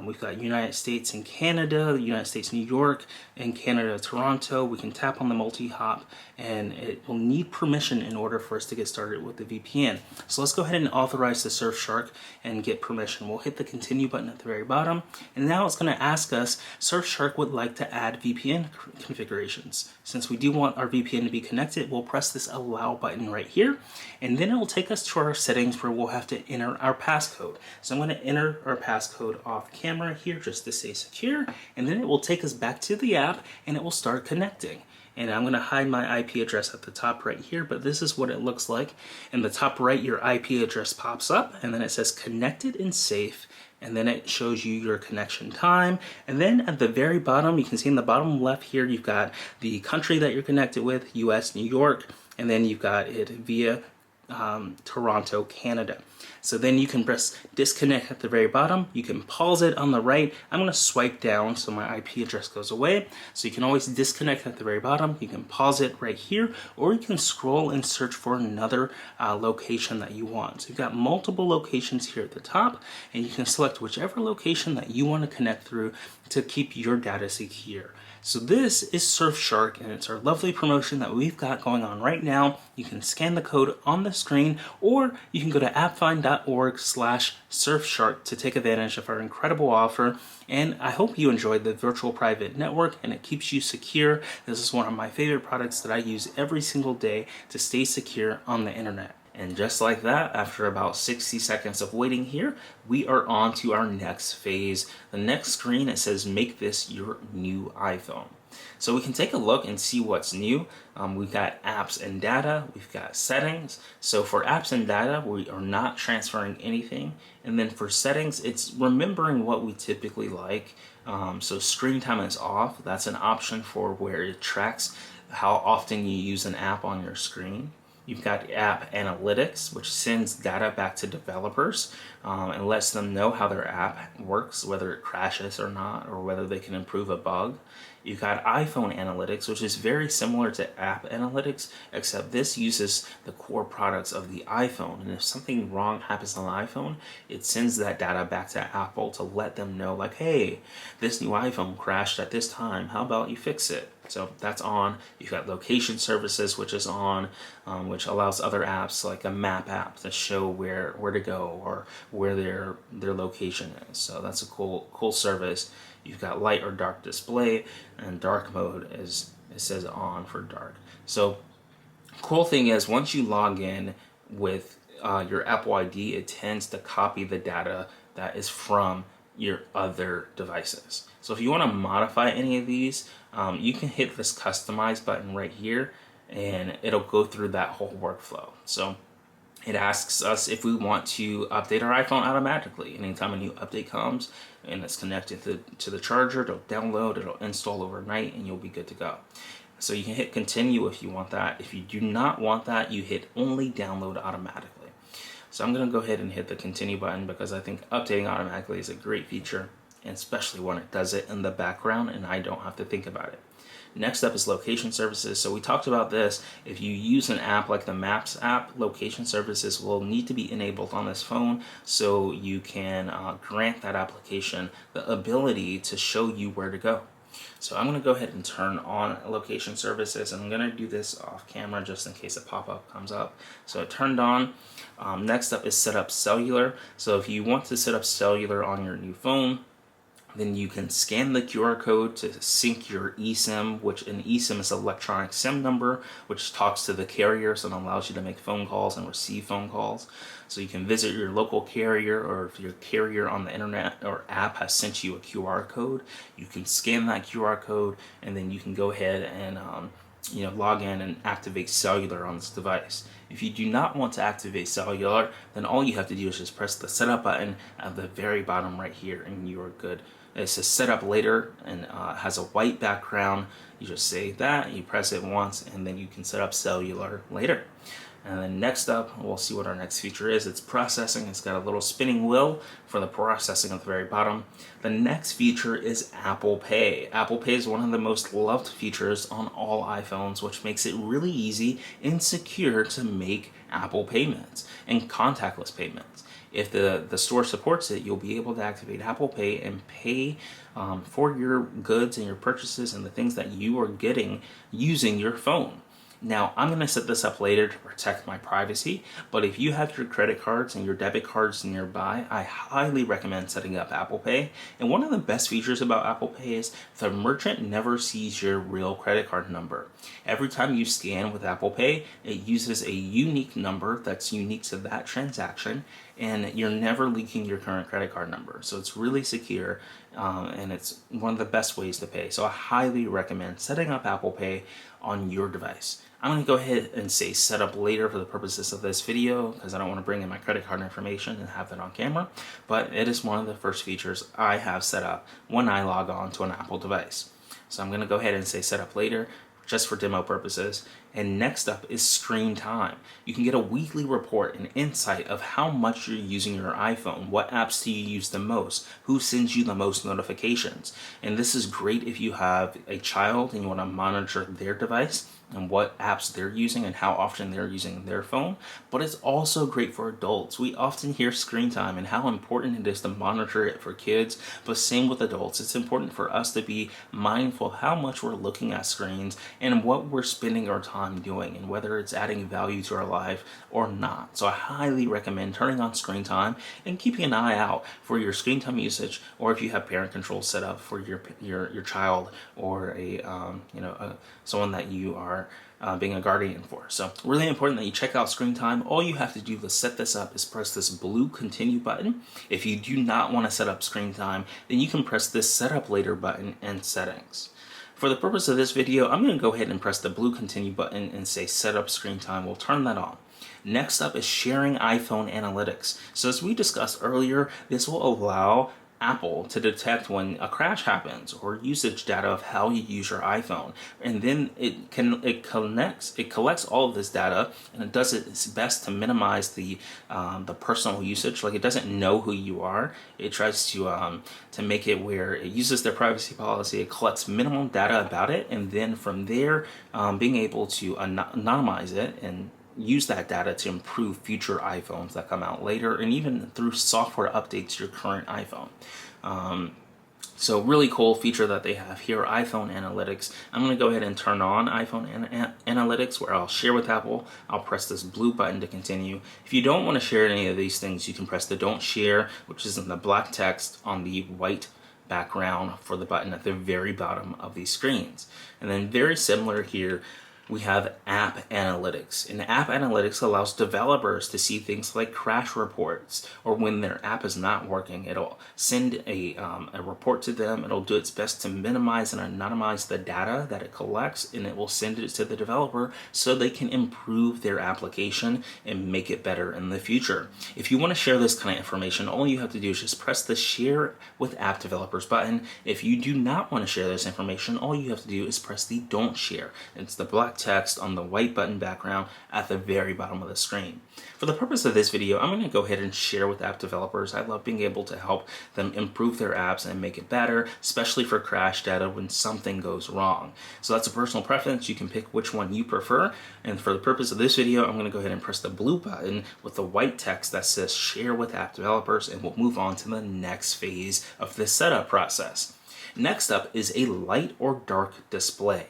we've got United States and Canada, United States, New York, and Canada, Toronto. We can tap on the multi-hop, and it will need permission in order for us to get started with the VPN. So let's go ahead and authorize the Surfshark and get permission. We'll hit the continue button at the very bottom, and now it's going to ask us, Surfshark would like to add VPN configurations. Since we do want our VPN to be connected, we'll press this allow button right here, and then it will take us to our settings where we'll have to enter our passcode. So I'm going to enter our passcode off camera here just to stay secure, and then it will take us back to the app and it will start connecting. And I'm going to hide my IP address at the top right here, but this is what it looks like. In the top right, your IP address pops up, and then it says connected and safe, and then it shows you your connection time. And then at the very bottom, you can see in the bottom left here, you've got the country that you're connected with, US, New York, and then you've got it via Toronto, Canada. So then you can press disconnect at the very bottom. You can pause it on the right. I'm going to swipe down so my IP address goes away. So you can always disconnect at the very bottom. You can pause it right here, or you can scroll and search for another location that you want. So you've got multiple locations here at the top, and you can select whichever location that you want to connect through to keep your data secure. So this is Surfshark, and it's our lovely promotion that we've got going on right now. You can scan the code on the screen, or you can go to appfind.org/Surfshark to take advantage of our incredible offer. And I hope you enjoyed the virtual private network and it keeps you secure. This is one of my favorite products that I use every single day to stay secure on the internet. And just like that, after about 60 seconds of waiting here, we are on to our next phase. The next screen, it says, make this your new iPhone. So we can take a look and see what's new. We've got apps and data, we've got settings. So for apps and data, we are not transferring anything. And then for settings, it's remembering what we typically like. So screen time is off. That's an option for where it tracks how often you use an app on your screen. You've got app analytics, which sends data back to developers and lets them know how their app works, whether it crashes or not, or whether they can improve a bug. You've got iPhone analytics, which is very similar to app analytics, except this uses the core products of the iPhone. And if something wrong happens on the iPhone, it sends that data back to Apple to let them know, like, hey, this new iPhone crashed at this time. How about you fix it? So that's on. You've got location services, which is on, which allows other apps like a map app to show where to go or where their location is. So that's a cool service. You've got light or dark display, and dark mode is, it says on for dark. So cool thing is, once you log in with your Apple ID, it tends to copy the data that is from your other devices. So if you want to modify any of these, you can hit this customize button right here, and it'll go through that whole workflow. So it asks us if we want to update our iPhone automatically. Anytime a new update comes and it's connected to the charger, it'll download, it'll install overnight, and you'll be good to go. So you can hit continue if you want that. If you do not want that, you hit only download automatically. So I'm going to go ahead and hit the continue button because I think updating automatically is a great feature, and especially when it does it in the background and I don't have to think about it. Next up is location services. So we talked about this. If you use an app like the Maps app, location services will need to be enabled on this phone so you can grant that application the ability to show you where to go. So I'm going to go ahead and turn on location services, and I'm going to do this off camera just in case a pop-up comes up. So it turned on. Next up is set up cellular. So if you want to set up cellular on your new phone, then you can scan the QR code to sync your eSIM, which an eSIM is an electronic SIM number, which talks to the carrier, so it allows you to make phone calls and receive phone calls. So you can visit your local carrier, or if your carrier on the internet or app has sent you a QR code, you can scan that QR code, and then you can go ahead and log in and activate cellular on this device. If you do not want to activate cellular, then all you have to do is just press the setup button at the very bottom right here, and you are good. It says set up later, and has a white background. You just say that, you press it once, and then you can set up cellular later. And then next up, we'll see what our next feature is. It's processing. It's got a little spinning wheel for the processing at the very bottom. The next feature is Apple Pay. Apple Pay is one of the most loved features on all iPhones, which makes it really easy and secure to make Apple payments and contactless payments. If the store supports it, you'll be able to activate Apple Pay and pay for your goods and your purchases and the things that you are getting using your phone. Now, I'm going to set this up later to protect my privacy, but if you have your credit cards and your debit cards nearby, I highly recommend setting up Apple Pay. And one of the best features about Apple Pay is the merchant never sees your real credit card number. Every time you scan with Apple Pay, it uses a unique number that's unique to that transaction, and you're never leaking your current credit card number. So it's really secure, and it's one of the best ways to pay. So I highly recommend setting up Apple Pay on your device. I'm going to go ahead and say set up later for the purposes of this video, because I don't want to bring in my credit card information and have that on camera, but it is one of the first features I have set up when I log on to an Apple device. So I'm going to go ahead and say set up later, just for demo purposes. And next up is screen time. You can get a weekly report and insight of how much you're using your iPhone, what apps do you use the most, who sends you the most notifications. And this is great if you have a child and you want to monitor their device and what apps they're using and how often they're using their phone. But it's also great for adults. We often hear screen time and how important it is to monitor it for kids, but same with adults. It's important for us to be mindful of how much we're looking at screens and what we're spending our time doing, and whether it's adding value to our life or not. So I highly recommend turning on screen time and keeping an eye out for your screen time usage, or if you have parent control set up for your child, or someone that you are being a guardian for. So really important that you check out screen time. All you have to do to set this up is press this blue continue button. If you do not want to set up screen time, then you can press this setup later button in settings. For the purpose of this video, I'm going to go ahead and press the blue continue button and say set up screen time. We'll turn that on. Next up is sharing iPhone analytics. So as we discussed earlier, this will allow Apple to detect when a crash happens or usage data of how you use your iPhone, and then it collects all of this data, and it does its best to minimize the personal usage. Like, it doesn't know who you are. It tries to make it where it uses their privacy policy. It collects minimum data about it, and then from there, being able to anonymize it and use that data to improve future iPhones that come out later, and even through software updates to your current iPhone. So really cool feature that they have here, iPhone Analytics. I'm going to go ahead and turn on iPhone Analytics, where I'll share with Apple. I'll press this blue button to continue. If you don't want to share any of these things, you can press the don't share, which is in the black text on the white background for the button at the very bottom of these screens. And then very similar here, we have App Analytics. And App Analytics allows developers to see things like crash reports, or when their app is not working. It'll send a report to them. It'll do its best to minimize and anonymize the data that it collects, and it will send it to the developer so they can improve their application and make it better in the future. If you want to share this kind of information, all you have to do is just press the Share with App Developers button. If you do not want to share this information, all you have to do is press the Don't Share. It's the black text on the white button background at the very bottom of the screen. For the purpose of this video, I'm going to go ahead and share with app developers. I love being able to help them improve their apps and make it better, especially for crash data when something goes wrong. So that's a personal preference. You can pick which one you prefer. And for the purpose of this video, I'm going to go ahead and press the blue button with the white text that says Share with App Developers, and we'll move on to the next phase of this setup process. Next up is a light or dark display.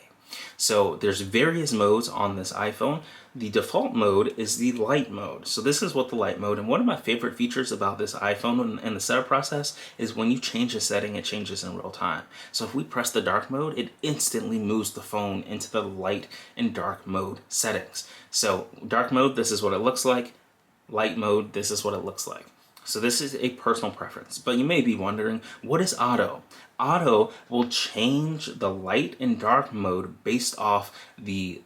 So there's various modes on this iPhone. The default mode is the light mode. So this is what the light mode, and one of my favorite features about this iPhone and the setup process is when you change a setting, it changes in real time. So if we press the dark mode, it instantly moves the phone into the light and dark mode settings. So dark mode, this is what it looks like. Light mode, this is what it looks like. So this is a personal preference, but you may be wondering, what is auto? Auto will change the light and dark mode based off the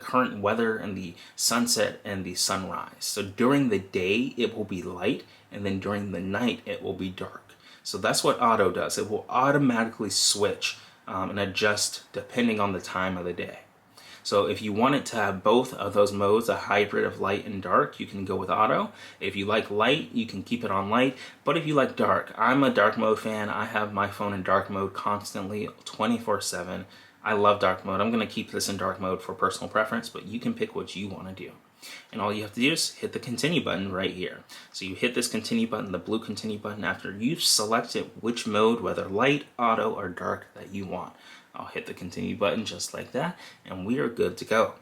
current weather and the sunset and the sunrise. So during the day it will be light, and then during the night it will be dark. So that's what auto does. It will automatically switch and adjust depending on the time of the day. So if you want it to have both of those modes, a hybrid of light and dark, you can go with auto. If you like light, you can keep it on light. But if you like dark, I'm a dark mode fan. I have my phone in dark mode constantly, 24/7. I love dark mode. I'm going to keep this in dark mode for personal preference, but you can pick what you want to do. And all you have to do is hit the continue button right here. So you hit this continue button, the blue continue button, after you've selected which mode, whether light, auto, or dark, that you want. I'll hit the continue button just like that, and we are good to go.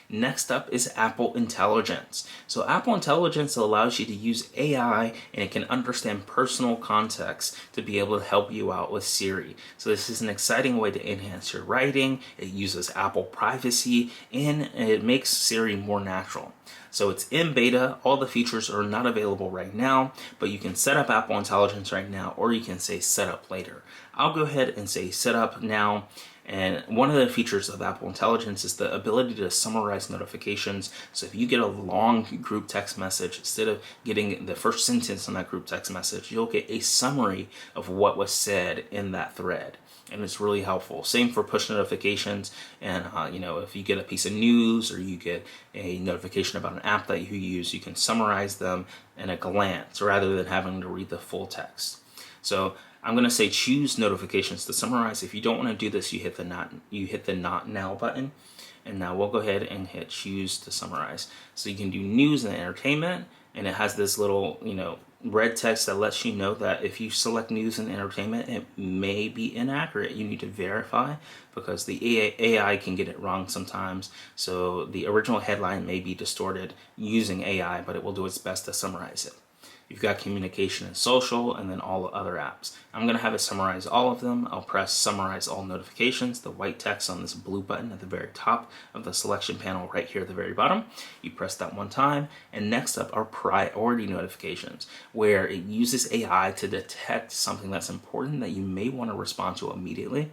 Next up is Apple Intelligence. So Apple Intelligence allows you to use AI, and it can understand personal context to be able to help you out with Siri. So this is an exciting way to enhance your writing. It uses Apple privacy, and it makes Siri more natural. So it's in beta. All the features are not available right now, but you can set up Apple Intelligence right now, or you can say set up later. I'll go ahead and say set up now. And one of the features of Apple Intelligence is the ability to summarize notifications. So if you get a long group text message, instead of getting the first sentence on that group text message, you'll get a summary of what was said in that thread. And it's really helpful. Same for push notifications. And if you get a piece of news or you get a notification about an app that you use, you can summarize them in a glance rather than having to read the full text. So I'm going to say choose notifications to summarize. If you don't want to do this, you hit the not now button. And now we'll go ahead and hit choose to summarize. So you can do news and entertainment, and it has this little, red text that lets you know that if you select news and entertainment, it may be inaccurate. You need to verify because the AI can get it wrong sometimes. So the original headline may be distorted using AI, but it will do its best to summarize it. You've got communication and social, and then all other apps. I'm going to have it summarize all of them. I'll press summarize all notifications, the white text on this blue button at the very top of the selection panel right here at the very bottom. You press that one time, and next up are priority notifications, where it uses AI to detect something that's important that you may want to respond to immediately.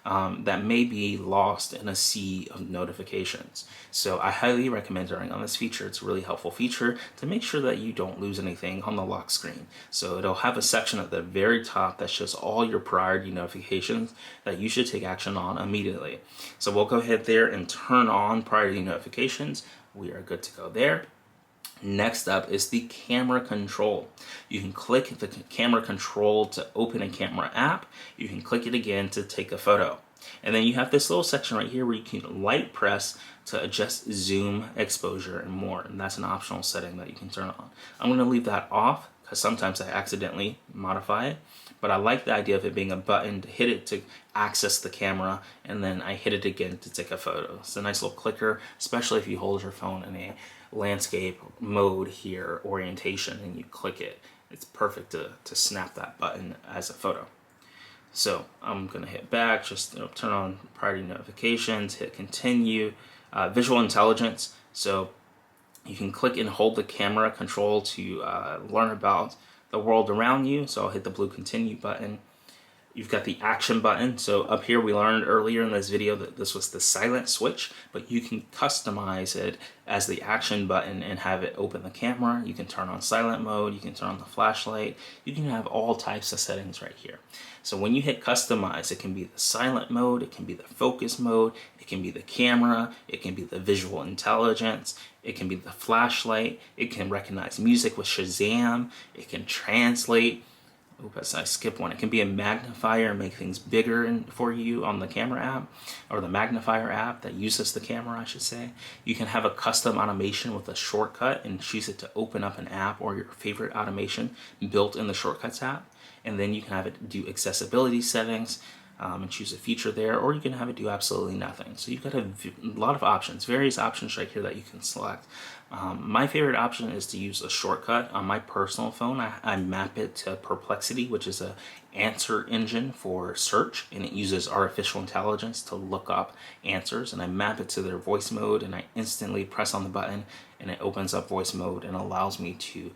That may be lost in a sea of notifications. So I highly recommend turning on this feature. It's a really helpful feature to make sure that you don't lose anything on the lock screen. So it'll have a section at the very top that shows all your priority notifications that you should take action on immediately. So we'll go ahead there and turn on priority notifications. We are good to go there. Next up is the camera control. You can click the camera control to open a camera app. You can click it again to take a photo. And then you have this little section right here where you can light press to adjust zoom, exposure, and more. And that's an optional setting that you can turn on. I'm going to leave that off because sometimes I accidentally modify it. But I like the idea of it being a button to hit it to access the camera, and then I hit it again to take a photo. It's a nice little clicker, especially if you hold your phone in a landscape mode here, orientation, and you click it. It's perfect to snap that button as a photo. So I'm going to hit back, just turn on priority notifications, hit continue. Visual intelligence, so you can click and hold the camera control to learn about the world around you. So I'll hit the blue continue button. You've got the action button. So up here we learned earlier in this video that this was the silent switch, but you can customize it as the action button and have it open the camera. You can turn on silent mode, you can turn on the flashlight, you can have all types of settings right here. So when you hit customize, it can be the silent mode, it can be the focus mode, it can be the camera, it can be the visual intelligence, it can be the flashlight, it can recognize music with Shazam, it can translate. Oops, I skipped one. It can be a magnifier and make things bigger for you on the camera app, or the magnifier app that uses the camera, I should say. You can have a custom automation with a shortcut and choose it to open up an app or your favorite automation built in the Shortcuts app. and then you can have it do accessibility settings and choose a feature there, or you can have it do absolutely nothing. So you've got a lot of options, various options right here that you can select. My favorite option is to use a shortcut. On my personal phone, I map it to Perplexity, which is a answer engine for search, and it uses artificial intelligence to look up answers, and I map it to their voice mode, and I instantly press on the button and it opens up voice mode and allows me to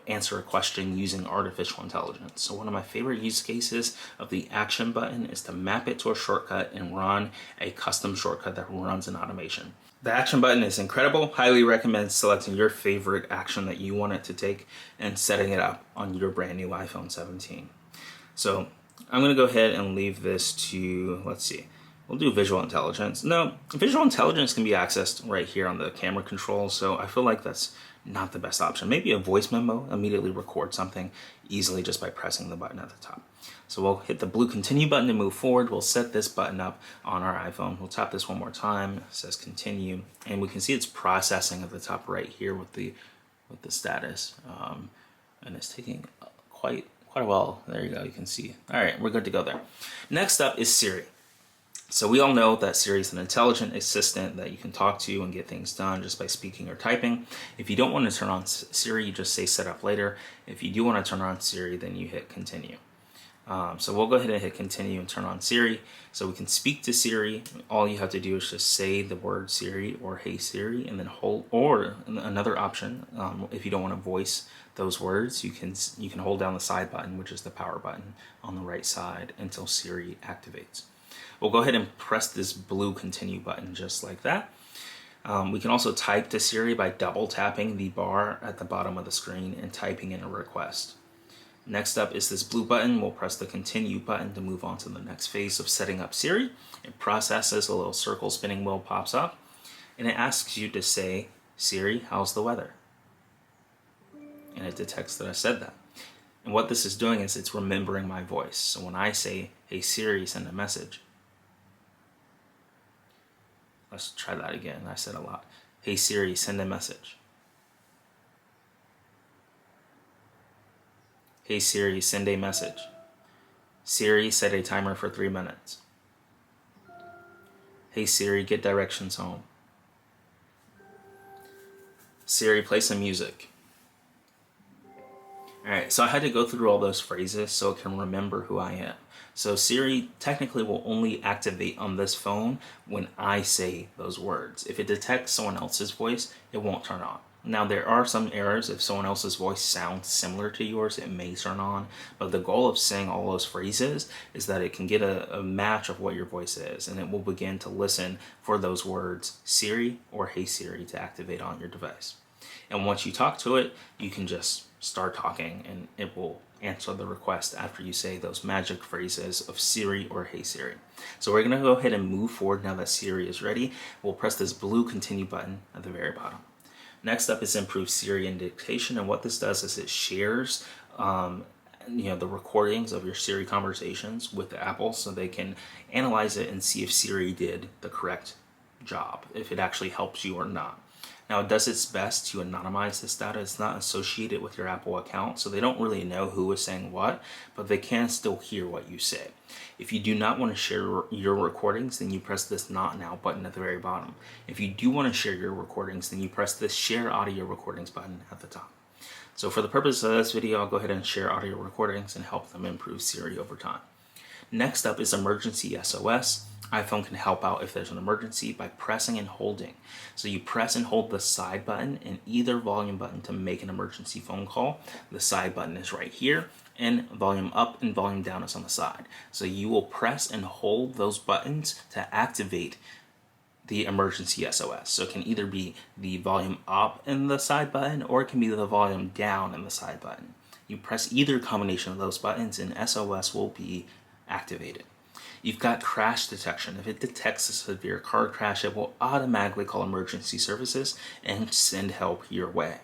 answer a question using artificial intelligence. So one of my favorite use cases of the action button is to map it to a shortcut and run a custom shortcut that runs an automation. The action button is incredible. Highly recommend selecting your favorite action that you want it to take and setting it up on your brand new iPhone 17. So I'm going to go ahead and leave this to, let's see, we'll do visual intelligence. No, visual intelligence can be accessed right here on the camera controls, so I feel like that's not the best option. Maybe a voice memo, immediately record something easily just by pressing the button at the top. So we'll hit the blue continue button to move forward. We'll set this button up on our iPhone. We'll tap this one more time. It says continue, and we can see it's processing at the top right here with the status, and it's taking quite a while. There you go. You can see. All right, we're good to go there. Next up is Siri. So we all know that Siri is an intelligent assistant that you can talk to and get things done just by speaking or typing. If you don't want to turn on Siri, you just say set up later. If you do want to turn on Siri, then you hit continue. So we'll go ahead and hit continue and turn on Siri. So we can speak to Siri. All you have to do is just say the word Siri or Hey Siri, and then hold, or another option, if you don't want to voice those words, you can hold down the side button, which is the power button on the right side, until Siri activates. We'll go ahead and press this blue continue button just like that. We can also type to Siri by double tapping the bar at the bottom of the screen and typing in a request. Next up is this blue button. We'll press the continue button to move on to the next phase of setting up Siri. It processes, a little circle spinning wheel pops up, and it asks you to say, Siri, how's the weather? And it detects that I said that. And what this is doing is it's remembering my voice. So when I say, hey Siri, send a message. Let's try that again. I said a lot. Hey Siri, send a message. Hey Siri, send a message. Siri, set a timer for 3 minutes. Hey Siri, get directions home. Siri, play some music. Alright, so I had to go through all those phrases so it can remember who I am. So Siri technically will only activate on this phone when I say those words. If it detects someone else's voice, it won't turn on. Now there are some errors. If someone else's voice sounds similar to yours, it may turn on. But the goal of saying all those phrases is that it can get a match of what your voice is, and it will begin to listen for those words, Siri or Hey Siri, to activate on your device. And once you talk to it, you can just start talking and it will answer the request after you say those magic phrases of Siri or Hey Siri. So we're going to go ahead and move forward now that Siri is ready. We'll press this blue continue button at the very bottom. Next up is improved Siri and dictation, and what this does is it shares the recordings of your Siri conversations with Apple so they can analyze it and see if Siri did the correct job, if it actually helps you or not. Now, it does its best to anonymize this data. It's not associated with your Apple account, so they don't really know who is saying what, but they can still hear what you say. If you do not want to share your recordings, then you press this Not Now button at the very bottom. If you do want to share your recordings, then you press this Share Audio Recordings button at the top. So for the purpose of this video, I'll go ahead and share audio recordings and help them improve Siri over time. Next up is Emergency SOS. iPhone can help out if there's an emergency by pressing and holding. So you press and hold the side button and either volume button to make an emergency phone call. The side button is right here, and volume up and volume down is on the side. So you will press and hold those buttons to activate the emergency SOS. So it can either be the volume up in the side button, or it can be the volume down in the side button. You press either combination of those buttons and SOS will be activated. You've got crash detection. If it detects a severe car crash, it will automatically call emergency services and send help your way.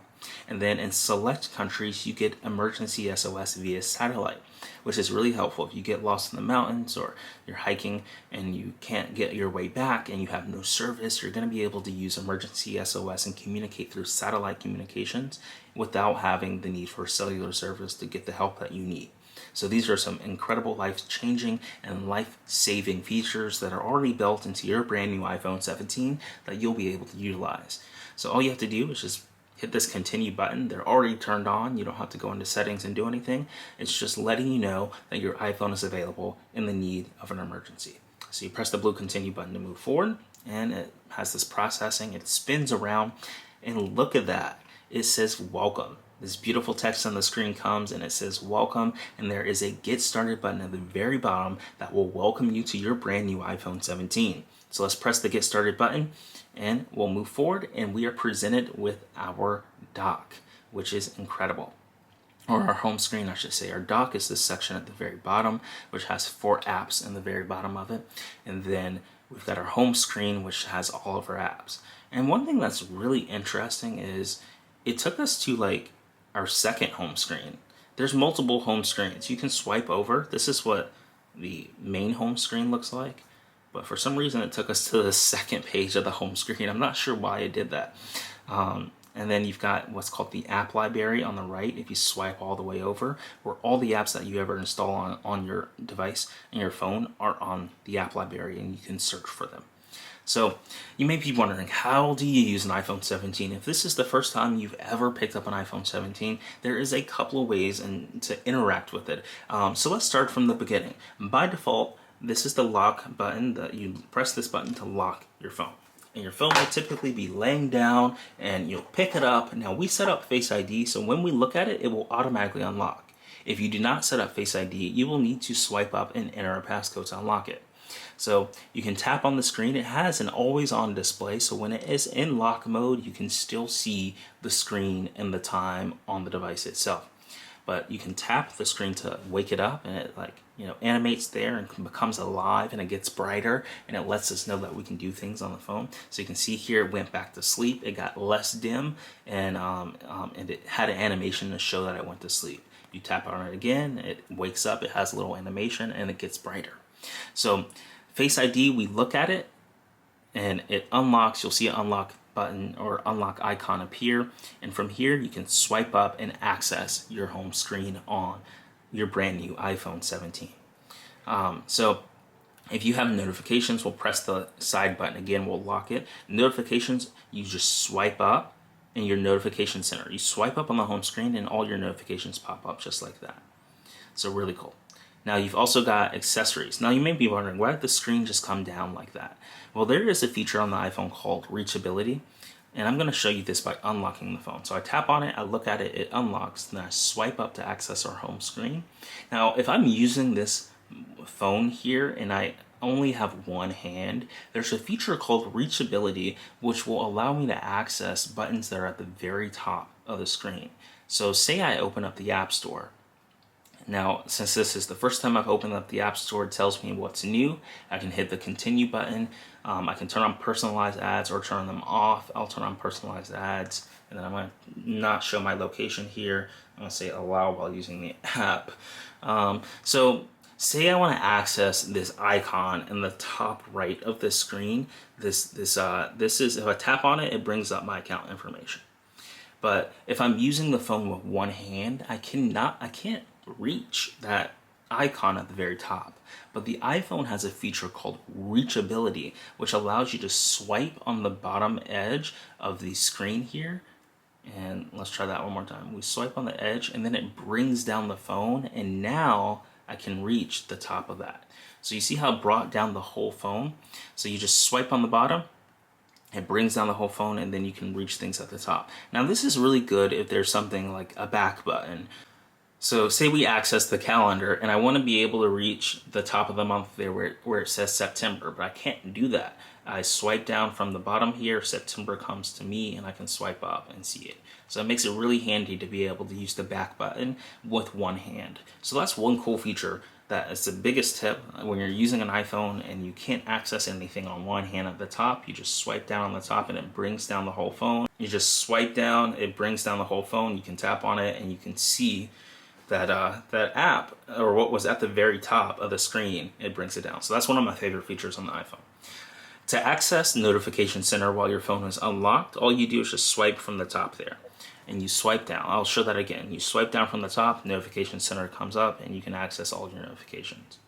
And then in select countries, you get emergency SOS via satellite, which is really helpful. If you get lost in the mountains or you're hiking and you can't get your way back and you have no service, you're going to be able to use emergency SOS and communicate through satellite communications without having the need for cellular service to get the help that you need. So these are some incredible life-changing and life-saving features that are already built into your brand new iPhone 17 that you'll be able to utilize. So all you have to do is just hit this continue button. They're already turned on. You don't have to go into settings and do anything. It's just letting you know that your iPhone is available in the need of an emergency. So you press the blue continue button to move forward, and it has this processing. It spins around, and look at that. It says welcome. This beautiful text on the screen comes and it says welcome, and there is a get started button at the very bottom that will welcome you to your brand new iPhone 17. So let's press the get started button and we'll move forward, and we are presented with our dock, which is incredible. Or our home screen, I should say. Our dock is this section at the very bottom, which has 4 apps in the very bottom of it. And then we've got our home screen, which has all of our apps. And one thing that's really interesting is it took us to like our second home screen. There's multiple home screens. You can swipe over. This is what the main home screen looks like. But for some reason, it took us to the second page of the home screen. I'm not sure why it did that. And then you've got what's called the app library on the right. If you swipe all the way over, where all the apps that you ever install on your device and your phone are on the app library, and you can search for them. So you may be wondering, how do you use an iPhone 17? If this is the first time you've ever picked up an iPhone 17, there is a couple of ways to interact with it. So let's start from the beginning. By default, this is the lock button. That you press this button to lock your phone. And your phone will typically be laying down, and you'll pick it up. Now we set up Face ID, so when we look at it, it will automatically unlock. If you do not set up Face ID, you will need to swipe up and enter a passcode to unlock it. So you can tap on the screen. It has an always on display, so when it is in lock mode, you can still see the screen and the time on the device itself. But you can tap the screen to wake it up, and it animates there and becomes alive, and it gets brighter, and it lets us know that we can do things on the phone. So you can see here it went back to sleep. It got less dim, and it had an animation to show that it went to sleep. You tap on it again, it wakes up, it has a little animation, and it gets brighter. So Face ID, we look at it and it unlocks. You'll see an unlock button or unlock icon appear, and from here you can swipe up and access your home screen on your brand new iPhone 17. So if you have notifications, we'll press the side button again, we'll lock it. Notifications, you just swipe up in your notification center. You swipe up on the home screen and all your notifications pop up just like that. So really cool. Now you've also got accessories. Now you may be wondering, why did the screen just come down like that? Well, there is a feature on the iPhone called reachability, and I'm going to show you this by unlocking the phone. So I tap on it, I look at it, it unlocks, then I swipe up to access our home screen. Now if I'm using this phone here and I only have one hand, there's a feature called reachability, which will allow me to access buttons that are at the very top of the screen. So say I open up the App Store. Now, since this is the first time I've opened up the App Store, it tells me what's new. I can hit the continue button. I can turn on personalized ads or turn them off. I'll turn on personalized ads, and then I'm going to not show my location here. I'm going to say allow while using the app. So say I want to access this icon in the top right of the screen. This is, if I tap on it, it brings up my account information. But if I'm using the phone with one hand, I can't reach that icon at the very top. But the iPhone has a feature called reachability, which allows you to swipe on the bottom edge of the screen here. And let's try that one more time. We swipe on the edge, and then it brings down the phone, and now I can reach the top of that. So you see how it brought down the whole phone? So you just swipe on the bottom, it brings down the whole phone, and then you can reach things at the top. Now this is really good if there's something like a back button. So say we access the calendar and I want to be able to reach the top of the month there where it says September, but I can't do that. I swipe down from the bottom here, September comes to me, and I can swipe up and see it. So it makes it really handy to be able to use the back button with one hand. So that's one cool feature. That is the biggest tip when you're using an iPhone and you can't access anything on one hand at the top. You just swipe down on the top and it brings down the whole phone. You just swipe down, it brings down the whole phone. You can tap on it and you can see that app, or what was at the very top of the screen, it brings it down. So that's one of my favorite features on the iPhone. To access Notification Center while your phone is unlocked, all you do is just swipe from the top there. and you swipe down. I'll show that again. You swipe down from the top, notification center comes up, and you can access all your notifications.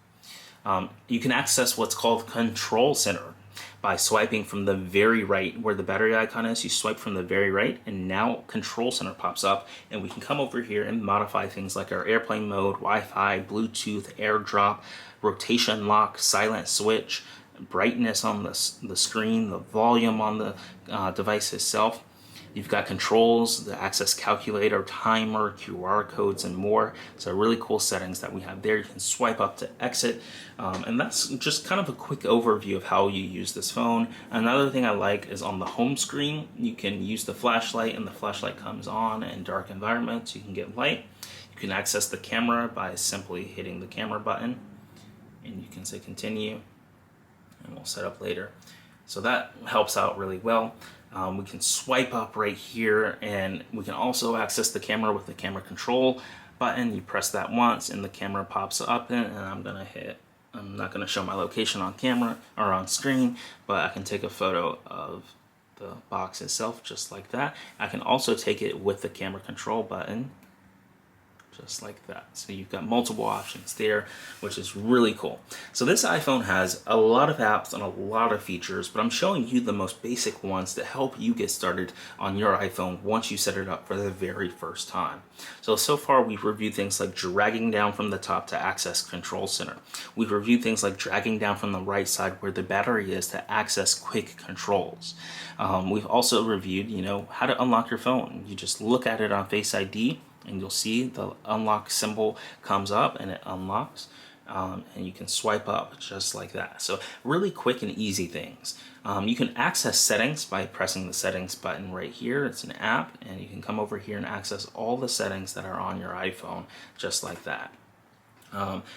You can access what's called Control Center by swiping from the very right where the battery icon is. You swipe from the very right, and now Control Center pops up, and we can come over here and modify things like our airplane mode, Wi-Fi, Bluetooth, AirDrop, rotation lock, silent switch, brightness on the screen, the volume on the device itself. You've got controls, the access calculator, timer, QR codes, and more. So really cool settings that we have there. You can swipe up to exit. And that's just kind of a quick overview of how you use this phone. Another thing I like is on the home screen, you can use the flashlight, and the flashlight comes on in dark environments. You can get light. You can access the camera by simply hitting the camera button, and you can say continue, and we'll set up later. So that helps out really well. We can swipe up right here, and we can also access the camera with the camera control button. You press that once and the camera pops up, and I'm not gonna show my location on camera or on screen, but I can take a photo of the box itself just like that. I can also take it with the camera control button, just like that. So you've got multiple options there, which is really cool. So this iPhone has a lot of apps and a lot of features, but I'm showing you the most basic ones to help you get started on your iPhone once you set it up for the very first time. So far we've reviewed things like dragging down from the top to access Control Center. We've reviewed things like dragging down from the right side where the battery is to access quick controls. We've also reviewed, how to unlock your phone. You just look at it on Face ID, and you'll see the unlock symbol comes up and it unlocks, and you can swipe up just like that. So really quick and easy things. You can access settings by pressing the settings button right here. It's an app, and you can come over here and access all the settings that are on your iPhone just like that.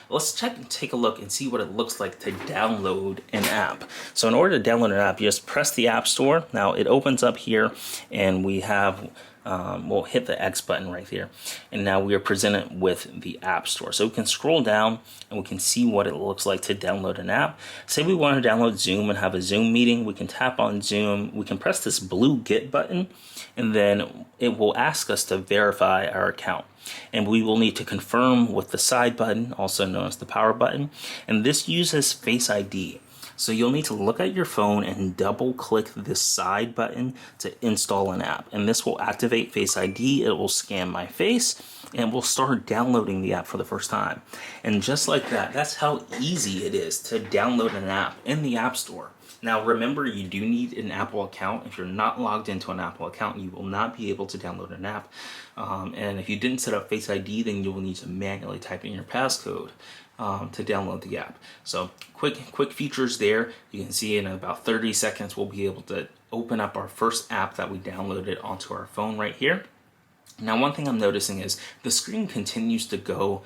Let's take a look and see what it looks like to download an app. So in order to download an app, you just press the App Store. Now it opens up here, and we have we'll hit the X button right here, and now we are presented with the App Store. So we can scroll down and we can see what it looks like to download an app. Say we want to download Zoom and have a Zoom meeting. We can tap on Zoom, we can press this blue Get button, and then it will ask us to verify our account. And we will need to confirm with the side button, also known as the power button, and this uses Face ID. So you'll need to look at your phone and double click this side button to install an app, and this will activate Face ID. It will scan my face, and we'll start downloading the app for the first time. And just like that, that's how easy it is to download an app in the App Store. Now remember, you do need an Apple account. If you're not logged into an Apple account, you will not be able to download an app. And if you didn't set up Face ID, then you will need to manually type in your passcode to download the app. So quick features there. You can see in about 30 seconds we'll be able to open up our first app that we downloaded onto our phone right here. Now one thing I'm noticing is the screen continues to go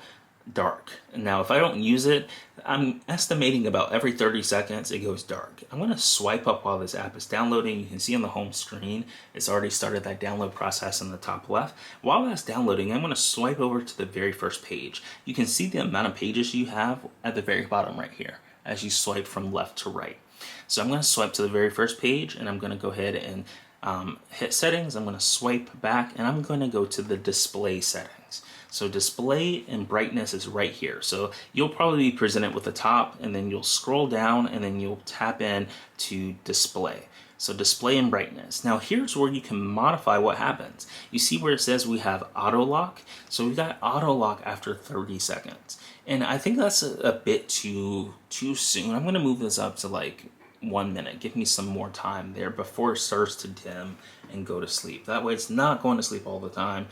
dark. Now if I don't use it, I'm estimating about every 30 seconds it goes dark. I'm going to swipe up while this app is downloading. You can see on the home screen it's already started that download process in the top left. While that's downloading, I'm going to swipe over to the very first page. You can see the amount of pages you have at the very bottom right here as you swipe from left to right. So I'm going to swipe to the very first page, and I'm going to go ahead and hit settings. I'm going to swipe back, and I'm going to go to the display settings. So display and brightness is right here. So you'll probably be presented with the top, and then you'll scroll down, and then you'll tap in to display. So display and brightness. Now here's where you can modify what happens. You see where it says we have auto lock? So we've got auto lock after 30 seconds. And I think that's a bit too soon. I'm gonna move this up to like 1 minute. Give me some more time there before it starts to dim and go to sleep. That way it's not going to sleep all the time.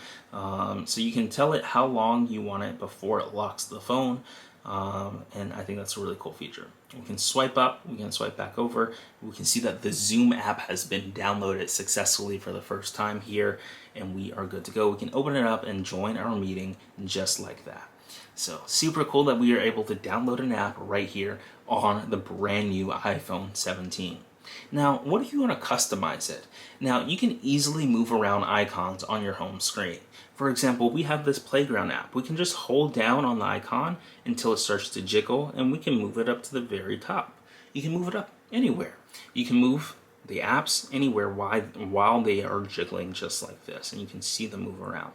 So you can tell it how long you want it before it locks the phone. And I think that's a really cool feature. We can swipe up, we can swipe back over. We can see that the Zoom app has been downloaded successfully for the first time here, and we are good to go. We can open it up and join our meeting just like that. So super cool that we are able to download an app right here on the brand new iPhone 17. Now, what if you want to customize it? Now, you can easily move around icons on your home screen. For example, we have this playground app. We can just hold down on the icon until it starts to jiggle, and we can move it up to the very top. You can move it up anywhere. You can move the apps anywhere while they are jiggling just like this, and you can see them move around.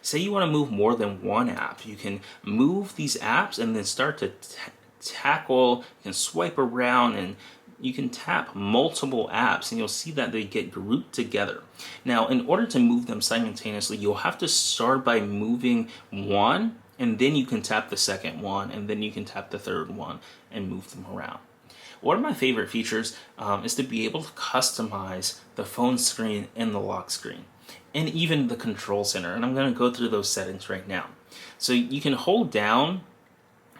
Say you want to move more than one app, you can move these apps and then start to tackle, you can swipe around, and you can tap multiple apps and you'll see that they get grouped together. Now, in order to move them simultaneously, you'll have to start by moving one, and then you can tap the second one, and then you can tap the third one and move them around. One of my favorite features is to be able to customize the phone screen and the lock screen, and even the control center. And I'm going to go through those settings right now. So you can hold down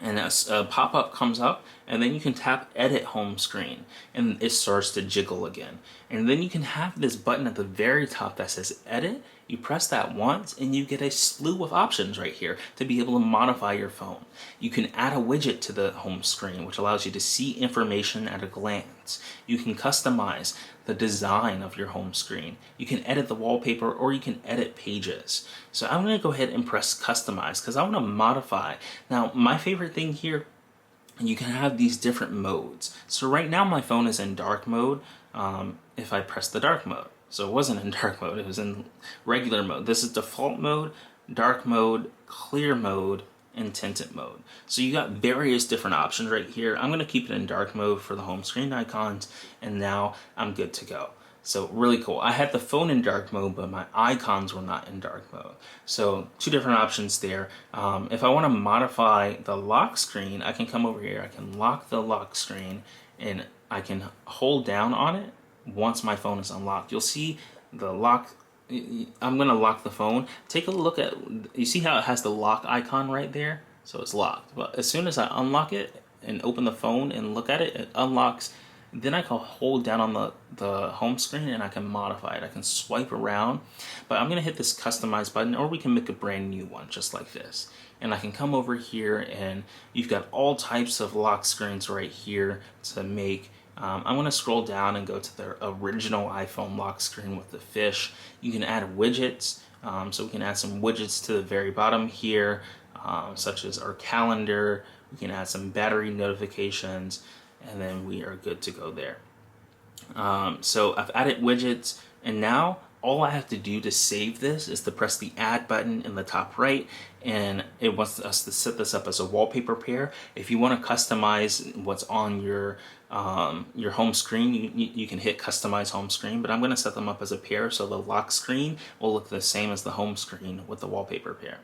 and a pop-up comes up, and then you can tap edit home screen and it starts to jiggle again. And then you can have this button at the very top that says edit. You press that once and you get a slew of options right here to be able to modify your phone. You can add a widget to the home screen, which allows you to see information at a glance. You can customize the design of your home screen. You can edit the wallpaper, or you can edit pages. So I'm going to go ahead and press customize because I want to modify. Now, my favorite thing here, you can have these different modes. So right now my phone is in dark mode if I press the dark mode. So it wasn't in dark mode, it was in regular mode. This is default mode, dark mode, clear mode, and tinted mode. So you got various different options right here. I'm going to keep it in dark mode for the home screen icons, and now I'm good to go. So really cool. I had the phone in dark mode, but my icons were not in dark mode. So two different options there. If I want to modify the lock screen, I can come over here, I can lock the lock screen, and I can hold down on it once my phone is unlocked. You'll see the lock. I'm going to lock the phone. Take a look at, you see how it has the lock icon right there? So it's locked. But as soon as I unlock it and open the phone and look at it, it unlocks. Then I can hold down on the home screen and I can modify it. I can swipe around, but I'm gonna hit this customize button, or we can make a brand new one just like this. And I can come over here and you've got all types of lock screens right here to make. I'm gonna scroll down and go to the original iPhone lock screen with the fish. You can add widgets, so we can add some widgets to the very bottom here, such as our calendar. We can add some battery notifications, and then we are good to go there. So I've added widgets, and now all I have to do to save this is to press the add button in the top right, and it wants us to set this up as a wallpaper pair. If you want to customize what's on your home screen, you can hit customize home screen, but I'm going to set them up as a pair so the lock screen will look the same as the home screen with the wallpaper pair.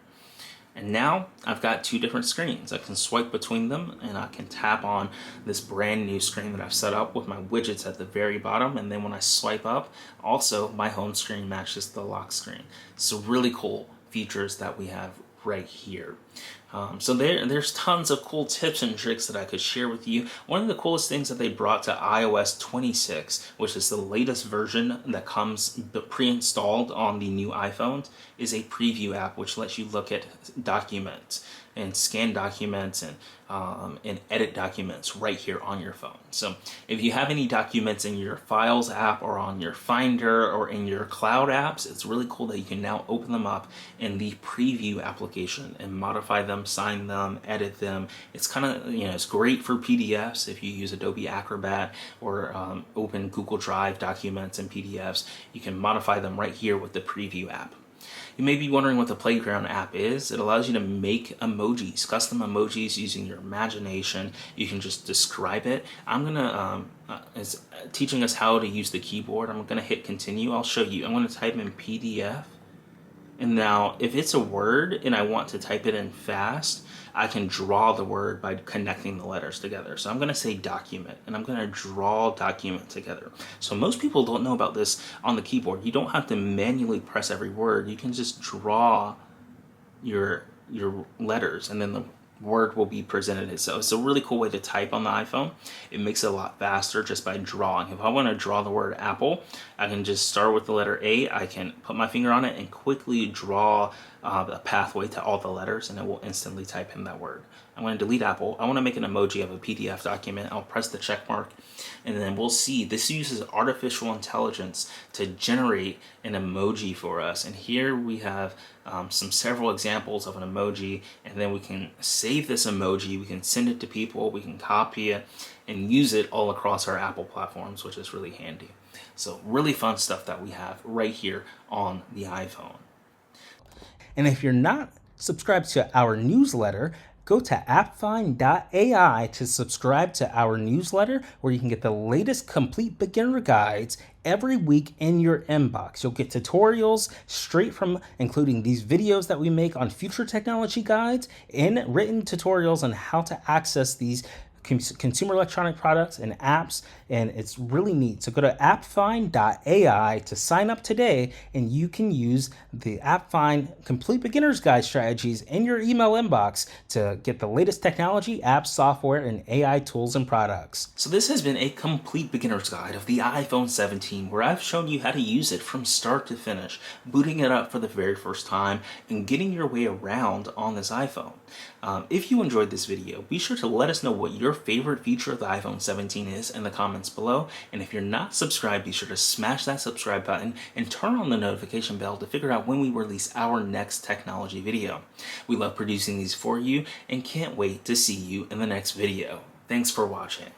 And now I've got two different screens. I can swipe between them, and I can tap on this brand new screen that I've set up with my widgets at the very bottom. And then when I swipe up, also my home screen matches the lock screen. So really cool features that we have right here. So there's tons of cool tips and tricks that I could share with you. One of the coolest things that they brought to iOS 26, which is the latest version that comes pre-installed on the new iPhones, is a preview app which lets you look at documents and scan documents and edit documents right here on your phone. So if you have any documents in your Files app or on your Finder or in your Cloud apps, it's really cool that you can now open them up in the preview application and modify them, sign them, edit them. It's kind of, it's great for PDFs if you use Adobe Acrobat or open Google Drive documents and PDFs. You can modify them right here with the preview app. You may be wondering what the Playground app is. It allows you to make emojis, custom emojis using your imagination. You can just describe it. I'm gonna, it's teaching us how to use the keyboard. I'm gonna hit continue. I'll show you. I'm gonna type in PDF. And now if it's a word and I want to type it in fast, I can draw the word by connecting the letters together. So I'm going to say document, and I'm going to draw document together. So most people don't know about this on the keyboard. You don't have to manually press every word. You can just draw your letters, and then the word will be presented. So it's a really cool way to type on the iPhone. It makes it a lot faster just by drawing. If I want to draw the word apple, I can just start with the letter A. I can put my finger on it and quickly draw a pathway to all the letters, and it will instantly type in that word. I'm going to delete Apple. I want to make an emoji of a PDF document. I'll press the check mark, and then we'll see this uses artificial intelligence to generate an emoji for us. And here we have several examples of an emoji, and then we can save this emoji. We can send it to people. We can copy it, and use it all across our Apple platforms, which is really handy. So really fun stuff that we have right here on the iPhone. And if you're not subscribed to our newsletter, go to appfind.ai to subscribe to our newsletter, where you can get the latest complete beginner guides every week in your inbox. You'll get tutorials straight from, including these videos that we make on future technology guides, and written tutorials on how to access these consumer electronic products and apps, and it's really neat. So go to appfind.ai to sign up today, and you can use the AppFind Complete Beginner's Guide strategies in your email inbox to get the latest technology, apps, software, and AI tools and products. So this has been a complete beginner's guide of the iPhone 17, where I've shown you how to use it from start to finish, booting it up for the very first time and getting your way around on this iPhone. If you enjoyed this video, be sure to let us know what your favorite feature of the iPhone 17 is in the comments below. And if you're not subscribed, be sure to smash that subscribe button and turn on the notification bell to figure out when we release our next technology video. We love producing these for you and can't wait to see you in the next video. Thanks for watching.